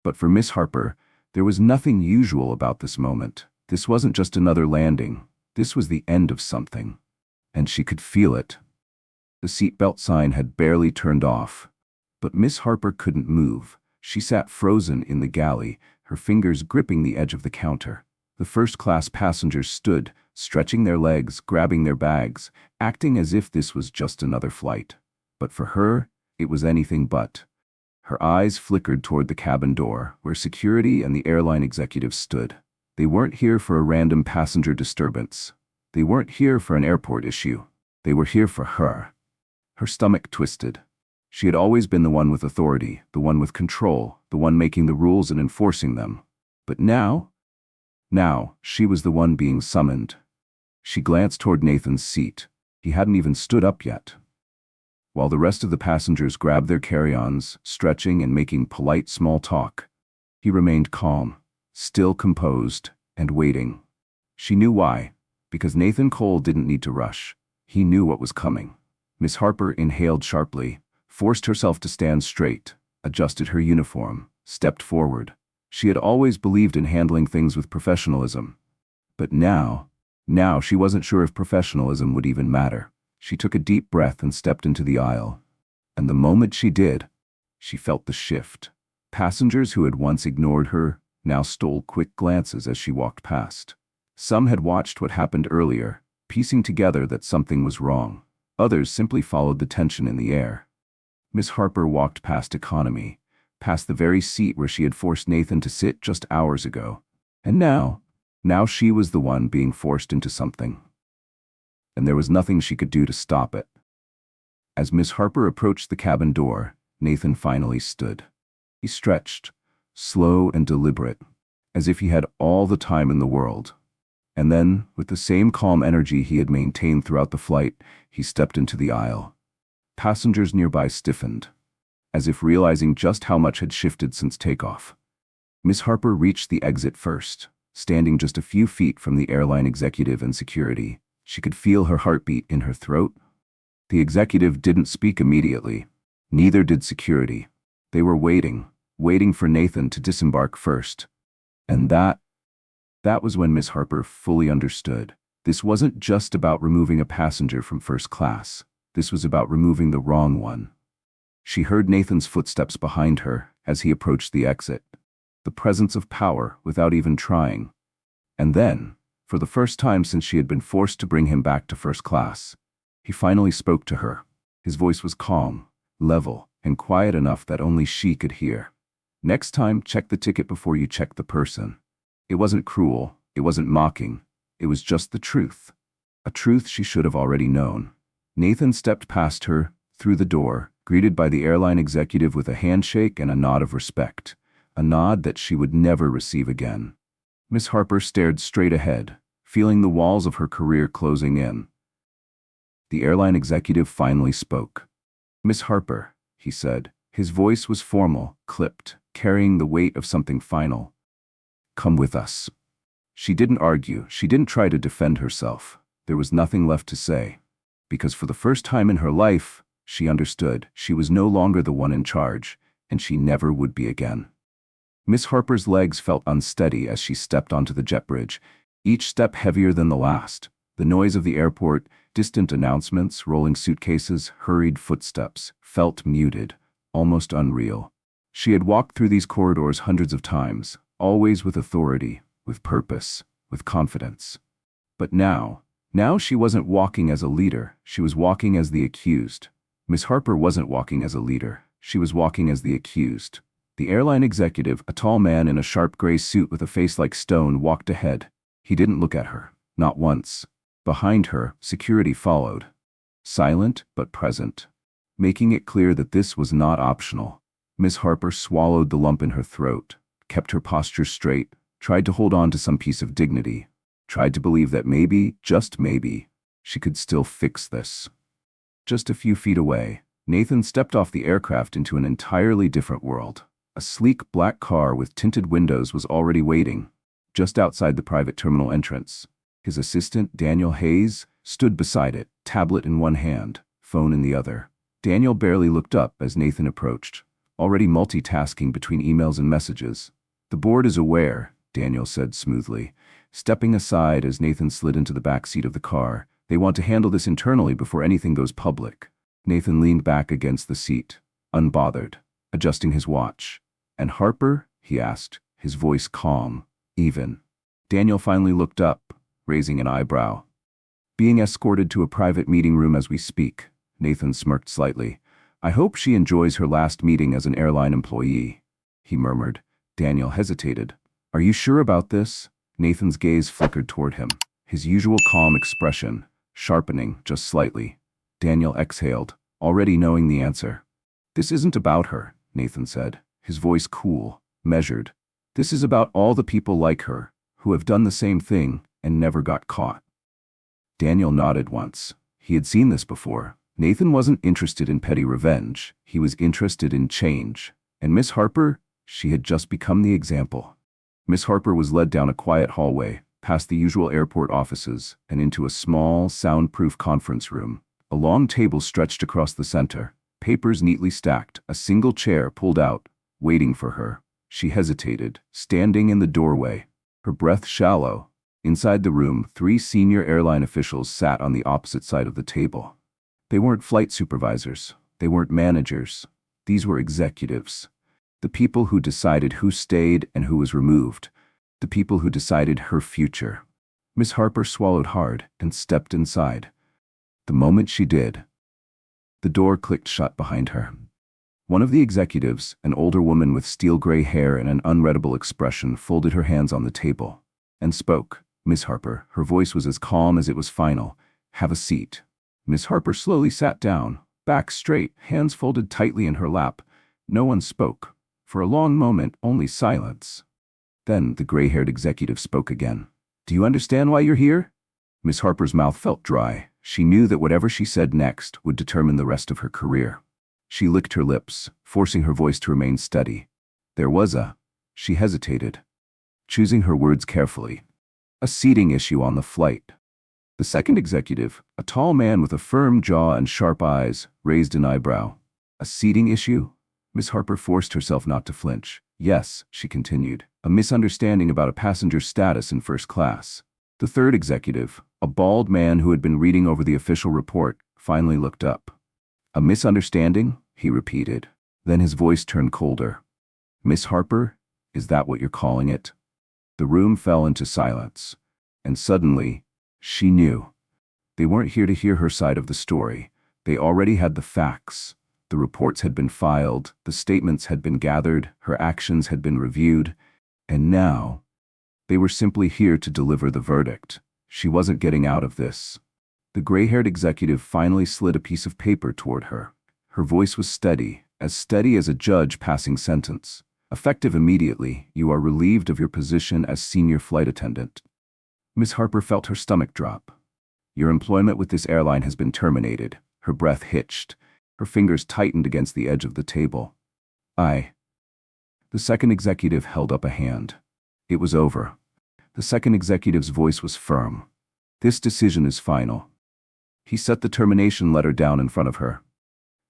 But for Miss Harper, there was nothing usual about this moment. This wasn't just another landing. This was the end of something. And she could feel it. The seatbelt sign had barely turned off. But Miss Harper couldn't move. She sat frozen in the galley, her fingers gripping the edge of the counter. The first-class passengers stood, stretching their legs, grabbing their bags, acting as if this was just another flight. But for her, it was anything but. Her eyes flickered toward the cabin door, where security and the airline executives stood. They weren't here for a random passenger disturbance. They weren't here for an airport issue. They were here for her. Her stomach twisted. She had always been the one with authority, the one with control, the one making the rules and enforcing them. But now she was the one being summoned. She glanced toward Nathan's seat. He hadn't even stood up yet. While the rest of the passengers grabbed their carry-ons, stretching and making polite small talk, he remained calm, still composed, and waiting. She knew why, because Nathan Cole didn't need to rush. He knew what was coming. Miss Harper inhaled sharply, forced herself to stand straight, adjusted her uniform, stepped forward. She had always believed in handling things with professionalism. But now she wasn't sure if professionalism would even matter. She took a deep breath and stepped into the aisle. And the moment she did, she felt the shift. Passengers who had once ignored her now stole quick glances as she walked past. Some had watched what happened earlier, piecing together that something was wrong. Others simply followed the tension in the air. Miss Harper walked past economy, past the very seat where she had forced Nathan to sit just hours ago. And now she was the one being forced into something. And there was nothing she could do to stop it. As Miss Harper approached the cabin door, Nathan finally stood. He stretched, slow and deliberate, as if he had all the time in the world. And then, with the same calm energy he had maintained throughout the flight, he stepped into the aisle. Passengers nearby stiffened, as if realizing just how much had shifted since takeoff. Miss Harper reached the exit first, standing just a few feet from the airline executive and security. She could feel her heartbeat in her throat. The executive didn't speak immediately. Neither did security. They were waiting for Nathan to disembark first. And that was when Miss Harper fully understood. This wasn't just about removing a passenger from first class. This was about removing the wrong one. She heard Nathan's footsteps behind her as he approached the exit. The presence of power without even trying. And then, for the first time since she had been forced to bring him back to first class, he finally spoke to her. His voice was calm, level, and quiet enough that only she could hear. "Next time, check the ticket before you check the person." It wasn't cruel, it wasn't mocking, it was just the truth. A truth she should have already known. Nathan stepped past her, through the door, greeted by the airline executive with a handshake and a nod of respect, a nod that she would never receive again. Miss Harper stared straight ahead, feeling the walls of her career closing in. The airline executive finally spoke. "Miss Harper," he said. His voice was formal, clipped, carrying the weight of something final. "Come with us." She didn't argue, she didn't try to defend herself. There was nothing left to say. Because for the first time in her life, she understood she was no longer the one in charge, and she never would be again. Miss Harper's legs felt unsteady as she stepped onto the jet bridge, each step heavier than the last. The noise of the airport, distant announcements, rolling suitcases, hurried footsteps, felt muted, almost unreal. She had walked through these corridors hundreds of times, always with authority, with purpose, with confidence. But now she wasn't walking as a leader, she was walking as the accused. Miss Harper wasn't walking as a leader, she was walking as the accused. The airline executive, a tall man in a sharp gray suit with a face like stone, walked ahead. He didn't look at her, not once. Behind her, security followed. Silent but present, making it clear that this was not optional. Miss Harper swallowed the lump in her throat, kept her posture straight, tried to hold on to some piece of dignity, tried to believe that maybe, just maybe, she could still fix this. Just a few feet away, Nathan stepped off the aircraft into an entirely different world. A sleek black car with tinted windows was already waiting, just outside the private terminal entrance. His assistant, Daniel Hayes, stood beside it, tablet in one hand, phone in the other. Daniel barely looked up as Nathan approached, already multitasking between emails and messages. "The board is aware," Daniel said smoothly, stepping aside as Nathan slid into the back seat of the car. "They want to handle this internally before anything goes public." Nathan leaned back against the seat, unbothered, adjusting his watch. "And Harper?" he asked, his voice calm, even. Daniel finally looked up, raising an eyebrow. "Being escorted to a private meeting room as we speak," Nathan smirked slightly. "I hope she enjoys her last meeting as an airline employee," he murmured. Daniel hesitated. "Are you sure about this?" Nathan's gaze flickered toward him, his usual calm expression sharpening just slightly. Daniel exhaled, already knowing the answer. "This isn't about her," Nathan said, his voice cool, measured. "This is about all the people like her, who have done the same thing and never got caught." Daniel nodded once. He had seen this before. Nathan wasn't interested in petty revenge. He was interested in change. And Miss Harper, she had just become the example. Miss Harper was led down a quiet hallway, past the usual airport offices, and into a small, soundproof conference room. A long table stretched across the center, papers neatly stacked, a single chair pulled out, waiting for her. She hesitated, standing in the doorway, her breath shallow. Inside the room, 3 senior airline officials sat on the opposite side of the table. They weren't flight supervisors. They weren't managers. These were executives. The people who decided who stayed and who was removed. The people who decided her future. Miss Harper swallowed hard and stepped inside. The moment she did, the door clicked shut behind her. One of the executives, an older woman with steel gray hair and an unreadable expression, folded her hands on the table and spoke. "Miss Harper," her voice was as calm as it was final. "Have a seat." Miss Harper slowly sat down, back straight, hands folded tightly in her lap. No one spoke. For a long moment, only silence. Then the gray-haired executive spoke again. "Do you understand why you're here?" Miss Harper's mouth felt dry. She knew that whatever she said next would determine the rest of her career. She licked her lips, forcing her voice to remain steady. She hesitated, choosing her words carefully. "A seating issue on the flight." The second executive, a tall man with a firm jaw and sharp eyes, raised an eyebrow. "A seating issue?" Miss Harper forced herself not to flinch. "Yes," she continued, "a misunderstanding about a passenger's status in first class." The third executive, a bald man who had been reading over the official report, finally looked up. "A misunderstanding?" he repeated. Then his voice turned colder. "Miss Harper, is that what you're calling it?" The room fell into silence. And suddenly, she knew. They weren't here to hear her side of the story. They already had the facts. The reports had been filed, the statements had been gathered, her actions had been reviewed, and now, they were simply here to deliver the verdict. She wasn't getting out of this. The gray-haired executive finally slid a piece of paper toward her. Her voice was steady as a judge passing sentence. Effective immediately, you are relieved of your position as senior flight attendant. Miss Harper felt her stomach drop. Your employment with this airline has been terminated. Her breath hitched. Her fingers tightened against the edge of the table. The second executive held up a hand. It was over. The second executive's voice was firm. This decision is final. He set the termination letter down in front of her.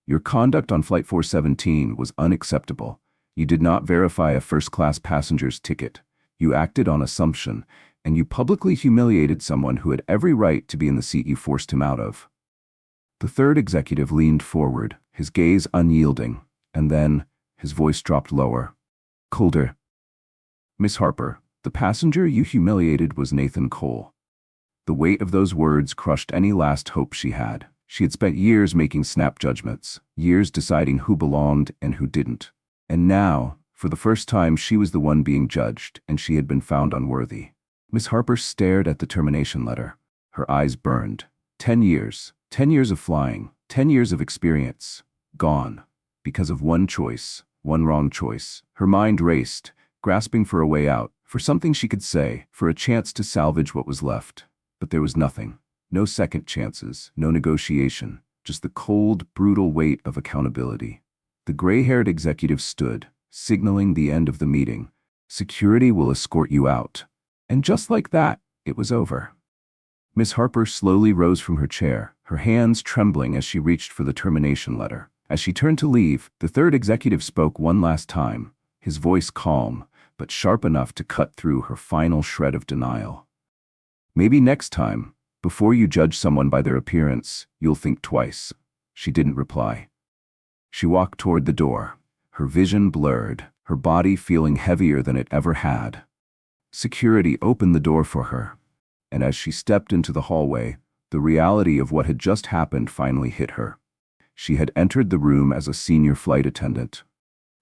Your conduct on Flight 417 was unacceptable. You did not verify a first-class passenger's ticket. You acted on assumption, and you publicly humiliated someone who had every right to be in the seat you forced him out of. The third executive leaned forward, his gaze unyielding, and then his voice dropped lower. Colder. Miss Harper, the passenger you humiliated was Nathan Cole. The weight of those words crushed any last hope she had. She had spent years making snap judgments, years deciding who belonged and who didn't. And now, for the first time, she was the one being judged, and she had been found unworthy. Miss Harper stared at the termination letter. Her eyes burned. 10 years. 10 years of flying. 10 years of experience. Gone. Because of one choice. One wrong choice. Her mind raced, grasping for a way out, for something she could say, for a chance to salvage what was left. But there was nothing. No second chances. No negotiation. Just the cold, brutal weight of accountability. The gray-haired executive stood, signaling the end of the meeting. Security will escort you out. And just like that, it was over. Miss Harper slowly rose from her chair, her hands trembling as she reached for the termination letter. As she turned to leave, the third executive spoke one last time, his voice calm, but sharp enough to cut through her final shred of denial. Maybe next time, before you judge someone by their appearance, you'll think twice. She didn't reply. She walked toward the door, her vision blurred, her body feeling heavier than it ever had. Security opened the door for her, and as she stepped into the hallway, the reality of what had just happened finally hit her. She had entered the room as a senior flight attendant,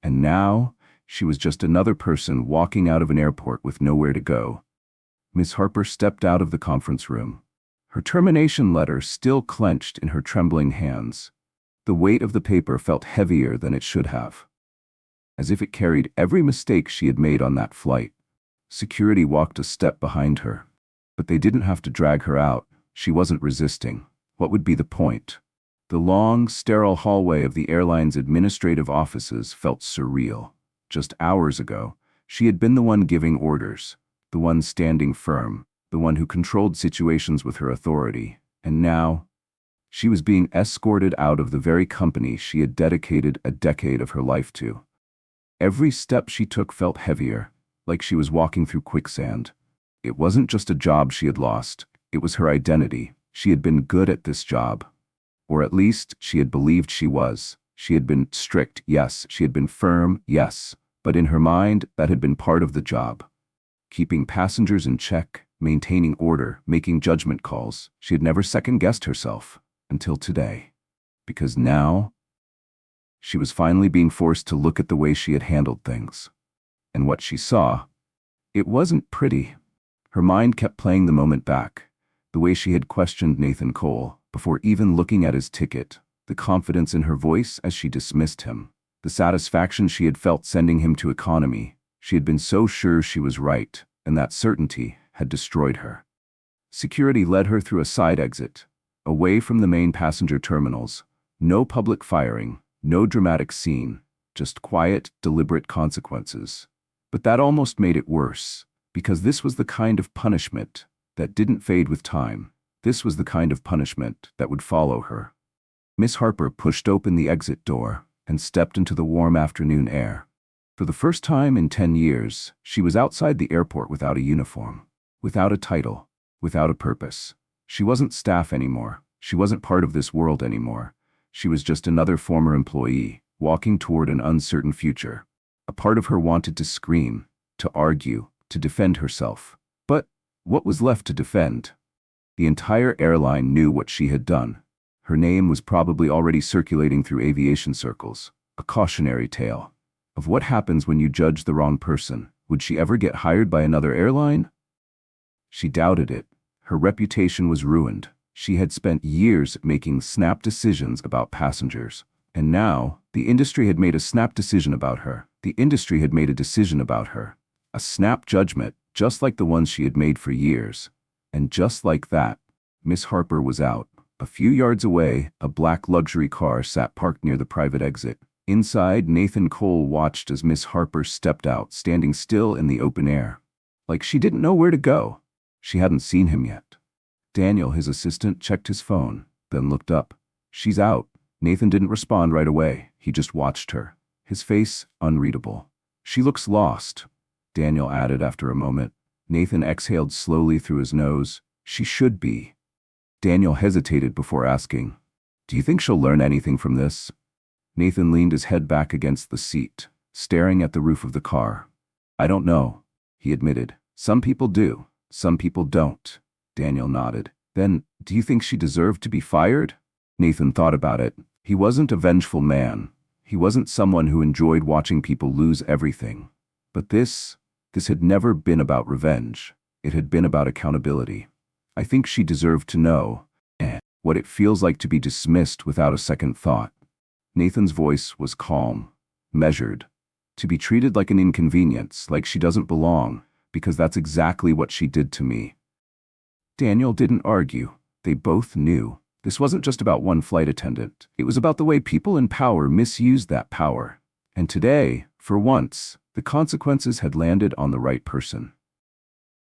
and now she was just another person walking out of an airport with nowhere to go. Miss Harper stepped out of the conference room, her termination letter still clenched in her trembling hands. The weight of the paper felt heavier than it should have, as if it carried every mistake she had made on that flight. Security walked a step behind her, but they didn't have to drag her out. She wasn't resisting. What would be the point? The long, sterile hallway of the airline's administrative offices felt surreal. Just hours ago, she had been the one giving orders, the one standing firm, the one who controlled situations with her authority, and now, she was being escorted out of the very company she had dedicated a decade of her life to. Every step she took felt heavier, like she was walking through quicksand. It wasn't just a job she had lost, it was her identity. She had been good at this job. Or at least, she had believed she was. She had been strict, yes. She had been firm, yes. But in her mind, that had been part of the job. Keeping passengers in check, maintaining order, making judgment calls. She had never second-guessed herself. Until today. Because now, she was finally being forced to look at the way she had handled things. And what she saw, it wasn't pretty. Her mind kept playing the moment back, the way she had questioned Nathan Cole, before even looking at his ticket, the confidence in her voice as she dismissed him, the satisfaction she had felt sending him to economy. She had been so sure she was right, and that certainty had destroyed her. Security led her through a side exit, away from the main passenger terminals. No public firing, no dramatic scene, just quiet, deliberate consequences. But that almost made it worse, because this was the kind of punishment that didn't fade with time. This was the kind of punishment that would follow her. Miss Harper pushed open the exit door and stepped into the warm afternoon air. For the first time in 10 years, she was outside the airport without a uniform, without a title, without a purpose. She wasn't staff anymore. She wasn't part of this world anymore. She was just another former employee, walking toward an uncertain future. A part of her wanted to scream, to argue, to defend herself. But what was left to defend? The entire airline knew what she had done. Her name was probably already circulating through aviation circles, a cautionary tale of what happens when you judge the wrong person. Would she ever get hired by another airline? She doubted it. Her reputation was ruined. She had spent years making snap decisions about passengers, And now, the industry had made a snap decision about her. The industry had made a decision about her. A snap judgment, just like the ones she had made for years. And just like that, Miss Harper was out. A few yards away, a black luxury car sat parked near the private exit. Inside, Nathan Cole watched as Miss Harper stepped out, standing still in the open air. Like she didn't know where to go. She hadn't seen him yet. Daniel, his assistant, checked his phone, then looked up. She's out. Nathan didn't respond right away. He just watched her. His face unreadable. She looks lost, Daniel added after a moment. Nathan exhaled slowly through his nose. She should be. Daniel hesitated before asking, "Do you think she'll learn anything from this?" Nathan leaned his head back against the seat, staring at the roof of the car. "I don't know," he admitted. "Some people do, some people don't." Daniel nodded. "Then, do you think she deserved to be fired?" Nathan thought about it. He wasn't a vengeful man. He wasn't someone who enjoyed watching people lose everything. But this had never been about revenge. It had been about accountability. "I think she deserved to know what it feels like to be dismissed without a second thought." Nathan's voice was calm, measured. "To be treated like an inconvenience, like she doesn't belong, because that's exactly what she did to me." Daniel didn't argue. They both knew. This wasn't just about one flight attendant. It was about the way people in power misused that power. And today, for once, the consequences had landed on the right person.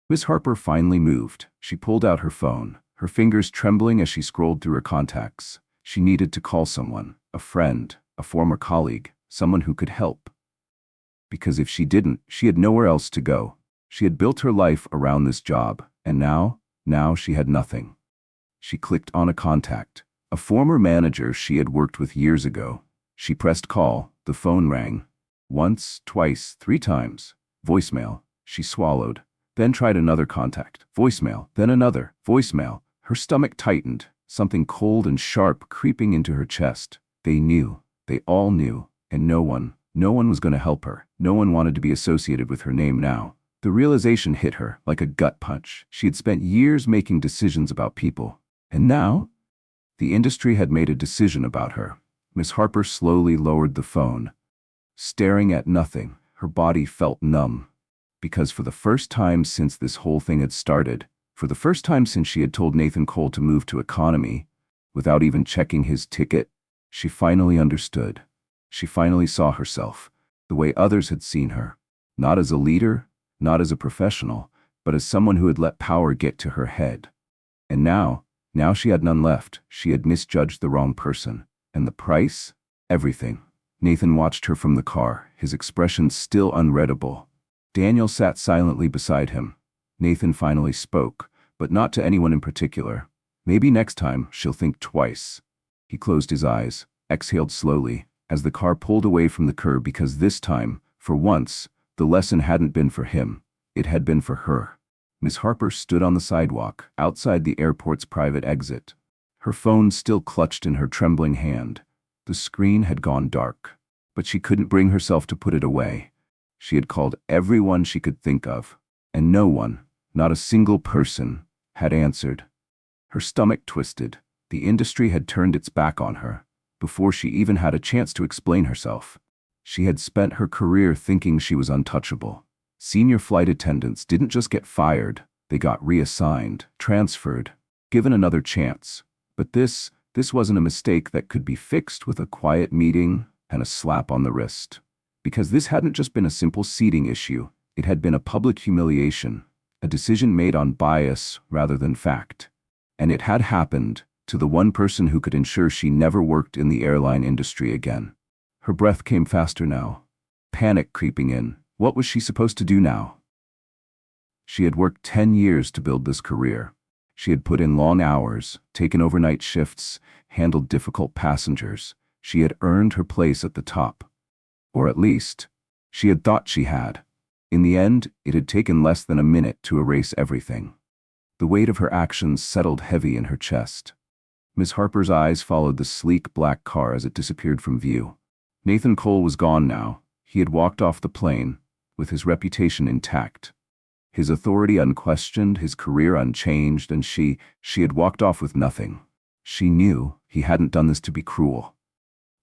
Miss Harper finally moved. She pulled out her phone, her fingers trembling as she scrolled through her contacts. She needed to call someone, a friend, a former colleague, someone who could help. Because if she didn't, she had nowhere else to go. She had built her life around this job, and now she had nothing. She clicked on a contact, a former manager she had worked with years ago. She pressed call. The phone rang. Once, twice, 3 times. Voicemail. She swallowed. Then tried another contact. Voicemail. Then another. Voicemail. Her stomach tightened, something cold and sharp creeping into her chest. They knew. They all knew. And no one was going to help her. No one wanted to be associated with her name now. The realization hit her like a gut punch. She had spent years making decisions about people. And now, the industry had made a decision about her. Miss Harper slowly lowered the phone. Staring at nothing, her body felt numb. Because for the first time since this whole thing had started, for the first time since she had told Nathan Cole to move to economy, without even checking his ticket, she finally understood. She finally saw herself, the way others had seen her. Not as a leader, not as a professional, but as someone who had let power get to her head. And now she had none left. She had misjudged the wrong person. And the price? Everything. Nathan watched her from the car, his expression still unreadable. Daniel sat silently beside him. Nathan finally spoke, but not to anyone in particular. "Maybe next time she'll think twice." He closed his eyes, exhaled slowly, as the car pulled away from the curb because this time, for once, the lesson hadn't been for him. It had been for her. Miss Harper stood on the sidewalk, outside the airport's private exit. Her phone still clutched in her trembling hand. The screen had gone dark, but she couldn't bring herself to put it away. She had called everyone she could think of, and no one, not a single person, had answered. Her stomach twisted. The industry had turned its back on her, before she even had a chance to explain herself. She had spent her career thinking she was untouchable. Senior flight attendants didn't just get fired, they got reassigned, transferred, given another chance. But this wasn't a mistake that could be fixed with a quiet meeting and a slap on the wrist. Because this hadn't just been a simple seating issue, it had been a public humiliation, a decision made on bias rather than fact. And it had happened to the one person who could ensure she never worked in the airline industry again. Her breath came faster now, panic creeping in. What was she supposed to do now? She had worked 10 years to build this career. She had put in long hours, taken overnight shifts, handled difficult passengers. She had earned her place at the top. Or at least, she had thought she had. In the end, it had taken less than a minute to erase everything. The weight of her actions settled heavy in her chest. Miss Harper's eyes followed the sleek black car as it disappeared from view. Nathan Cole was gone now. He had walked off the plane, with his reputation intact. His authority unquestioned, his career unchanged, and she had walked off with nothing. She knew he hadn't done this to be cruel.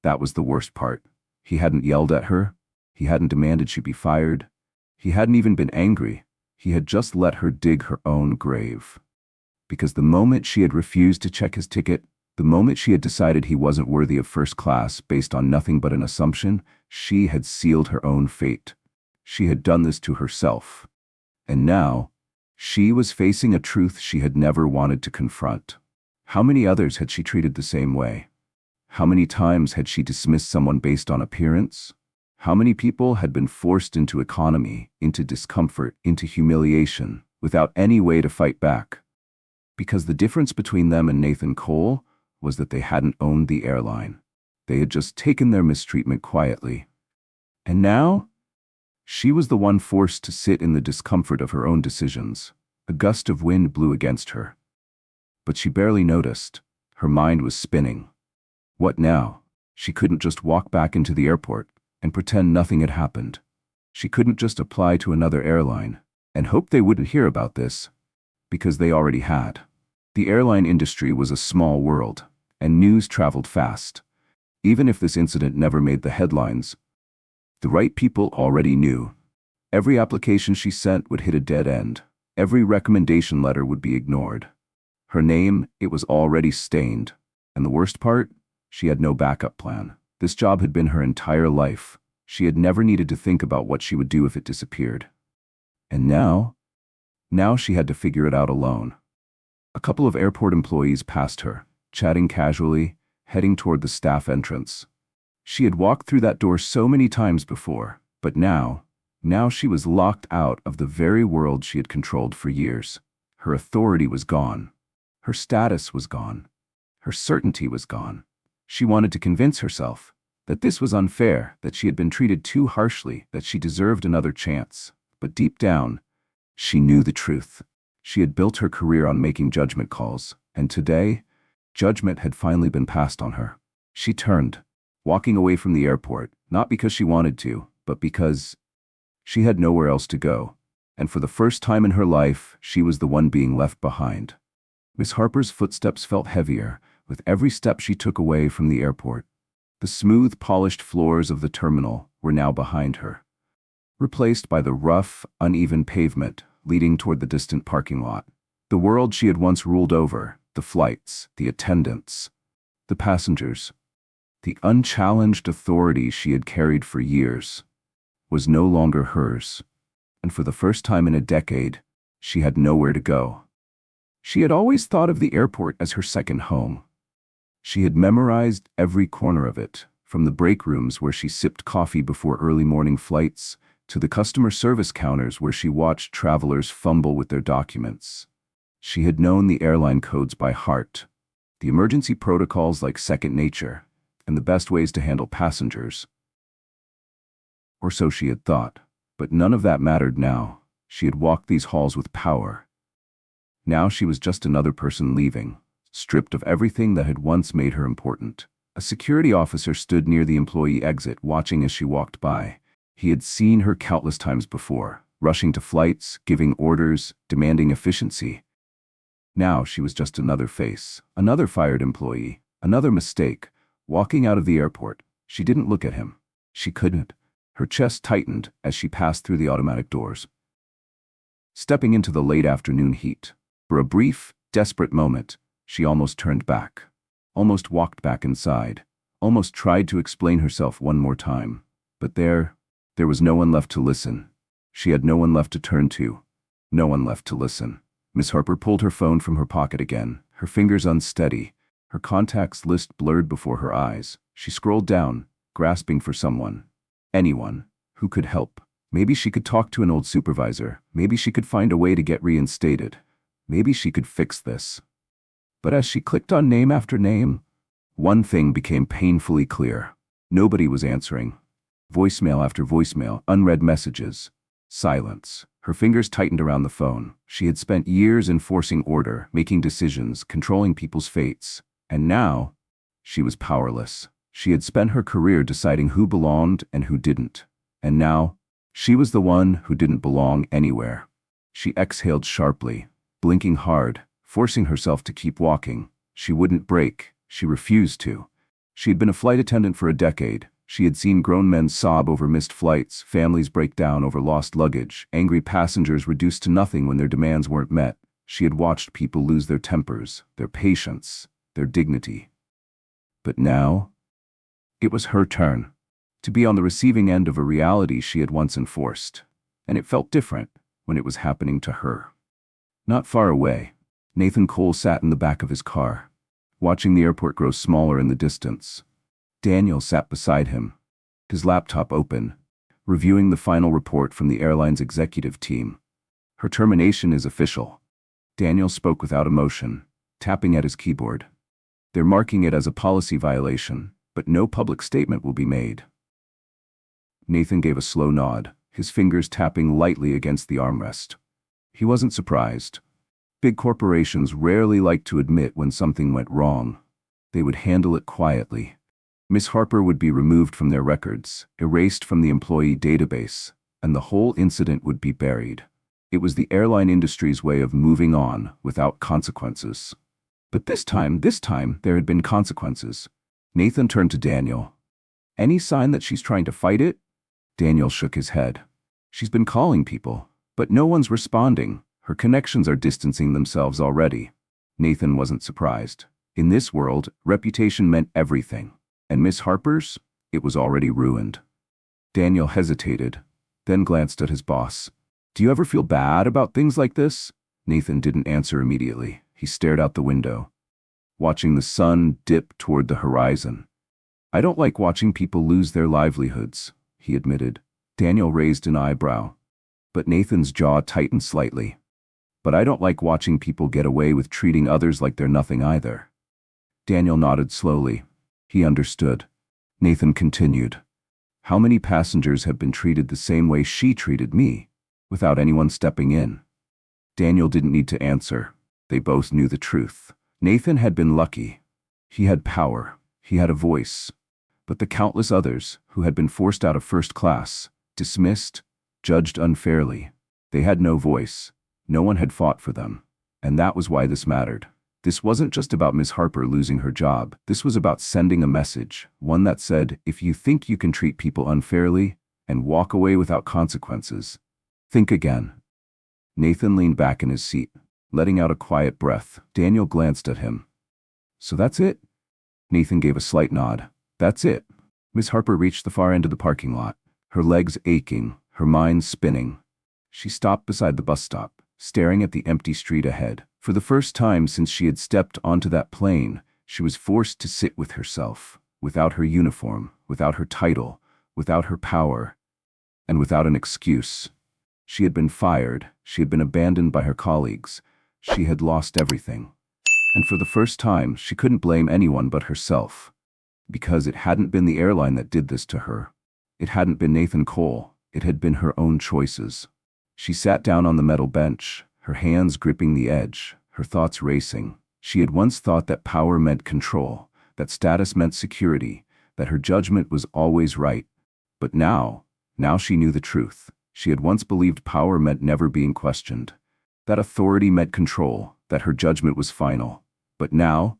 That was the worst part. He hadn't yelled at her. He hadn't demanded she be fired. He hadn't even been angry. He had just let her dig her own grave. Because the moment she had refused to check his ticket, the moment she had decided he wasn't worthy of first class based on nothing but an assumption, she had sealed her own fate. She had done this to herself. And now, she was facing a truth she had never wanted to confront. How many others had she treated the same way? How many times had she dismissed someone based on appearance? How many people had been forced into economy, into discomfort, into humiliation, without any way to fight back? Because the difference between them and Nathan Cole was that they hadn't owned the airline. They had just taken their mistreatment quietly. And now, she was the one forced to sit in the discomfort of her own decisions. A gust of wind blew against her. But she barely noticed. Her mind was spinning. What now? She couldn't just walk back into the airport and pretend nothing had happened. She couldn't just apply to another airline and hope they wouldn't hear about this, because they already had. The airline industry was a small world, and news traveled fast. Even if this incident never made the headlines, the right people already knew. Every application she sent would hit a dead end. Every recommendation letter would be ignored. Her name, it was already stained. And the worst part? She had no backup plan. This job had been her entire life. She had never needed to think about what she would do if it disappeared. And now she had to figure it out alone. A couple of airport employees passed her, chatting casually, heading toward the staff entrance. She had walked through that door so many times before, but now she was locked out of the very world she had controlled for years. Her authority was gone. Her status was gone. Her certainty was gone. She wanted to convince herself that this was unfair, that she had been treated too harshly, that she deserved another chance. But deep down, she knew the truth. She had built her career on making judgment calls, and today, judgment had finally been passed on her. She turned, walking away from the airport, not because she wanted to, but because she had nowhere else to go. And for the first time in her life, she was the one being left behind. Miss Harper's footsteps felt heavier with every step she took away from the airport. The smooth, polished floors of the terminal were now behind her, replaced by the rough, uneven pavement leading toward the distant parking lot. The world she had once ruled over, the flights, the attendants, the passengers, the unchallenged authority she had carried for years, was no longer hers. And for the first time in a decade, she had nowhere to go. She had always thought of the airport as her second home. She had memorized every corner of it, from the break rooms where she sipped coffee before early morning flights, to the customer service counters where she watched travelers fumble with their documents. She had known the airline codes by heart, the emergency protocols like second nature, and the best ways to handle passengers. Or so she had thought. But none of that mattered now. She had walked these halls with power. Now she was just another person leaving, stripped of everything that had once made her important. A security officer stood near the employee exit, watching as she walked by. He had seen her countless times before, rushing to flights, giving orders, demanding efficiency. Now she was just another face, another fired employee, another mistake. Walking out of the airport, she didn't look at him. She couldn't. Her chest tightened as she passed through the automatic doors. Stepping into the late afternoon heat, for a brief, desperate moment, she almost turned back, almost walked back inside, almost tried to explain herself one more time. But there was no one left to listen. She had no one left to turn to, no one left to listen. Miss Harper pulled her phone from her pocket again, her fingers unsteady, her contacts list blurred before her eyes. She scrolled down, grasping for someone. Anyone who could help. Maybe she could talk to an old supervisor. Maybe she could find a way to get reinstated. Maybe she could fix this. But as she clicked on name after name, one thing became painfully clear. Nobody was answering. Voicemail after voicemail, unread messages. Silence. Her fingers tightened around the phone. She had spent years enforcing order, making decisions, controlling people's fates. And now, she was powerless. She had spent her career deciding who belonged and who didn't. And now, she was the one who didn't belong anywhere. She exhaled sharply, blinking hard, forcing herself to keep walking. She wouldn't break. She refused to. She had been a flight attendant for a decade. She had seen grown men sob over missed flights, families break down over lost luggage, angry passengers reduced to nothing when their demands weren't met. She had watched people lose their tempers, their patience, their dignity. But now, it was her turn to be on the receiving end of a reality she had once enforced, and it felt different when it was happening to her. Not far away, Nathan Cole sat in the back of his car, watching the airport grow smaller in the distance. Daniel sat beside him, his laptop open, reviewing the final report from the airline's executive team. Her termination is official. Daniel spoke without emotion, tapping at his keyboard. They're marking it as a policy violation, but no public statement will be made. Nathan gave a slow nod, his fingers tapping lightly against the armrest. He wasn't surprised. Big corporations rarely like to admit when something went wrong. They would handle it quietly. Miss Harper would be removed from their records, erased from the employee database, and the whole incident would be buried. It was the airline industry's way of moving on without consequences. But this time there had been consequences. Nathan turned to Daniel. Any sign that she's trying to fight it? Daniel shook his head. She's been calling people, but no one's responding. Her connections are distancing themselves already. Nathan wasn't surprised. In this world, reputation meant everything. And Miss Harper's? It was already ruined. Daniel hesitated, then glanced at his boss. Do you ever feel bad about things like this? Nathan didn't answer immediately. He stared out the window, watching the sun dip toward the horizon. I don't like watching people lose their livelihoods, he admitted. Daniel raised an eyebrow, but Nathan's jaw tightened slightly. But I don't like watching people get away with treating others like they're nothing either. Daniel nodded slowly. He understood. Nathan continued. How many passengers have been treated the same way she treated me, without anyone stepping in? Daniel didn't need to answer. They both knew the truth. Nathan had been lucky. He had power. He had a voice. But the countless others who had been forced out of first class, dismissed, judged unfairly, they had no voice. No one had fought for them. And that was why this mattered. This wasn't just about Miss Harper losing her job. This was about sending a message, one that said, if you think you can treat people unfairly and walk away without consequences, think again. Nathan leaned back in his seat, letting out a quiet breath. Daniel glanced at him. So that's it? Nathan gave a slight nod. That's it. Miss Harper reached the far end of the parking lot, her legs aching, her mind spinning. She stopped beside the bus stop, staring at the empty street ahead. For the first time since she had stepped onto that plane, she was forced to sit with herself, without her uniform, without her title, without her power, and without an excuse. She had been fired, she had been abandoned by her colleagues, she had lost everything. And for the first time, she couldn't blame anyone but herself. Because it hadn't been the airline that did this to her. It hadn't been Nathan Cole, it had been her own choices. She sat down on the metal bench, her hands gripping the edge, her thoughts racing. She had once thought that power meant control, that status meant security, that her judgment was always right. But now she knew the truth. She had once believed power meant never being questioned, that authority meant control, that her judgment was final. But now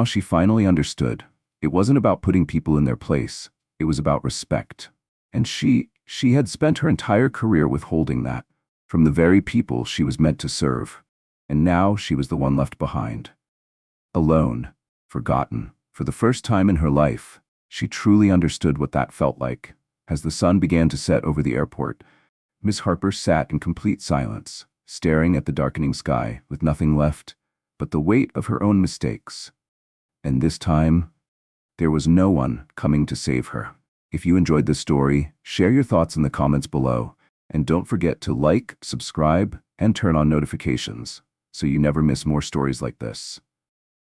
she finally understood. It wasn't about putting people in their place, it was about respect. And she had spent her entire career withholding that, from the very people she was meant to serve. And now she was the one left behind. Alone, forgotten. For the first time in her life, she truly understood what that felt like. As the sun began to set over the airport, Miss Harper sat in complete silence, staring at the darkening sky with nothing left but the weight of her own mistakes. And this time, there was no one coming to save her. If you enjoyed this story, share your thoughts in the comments below, and don't forget to like, subscribe, and turn on notifications so you never miss more stories like this.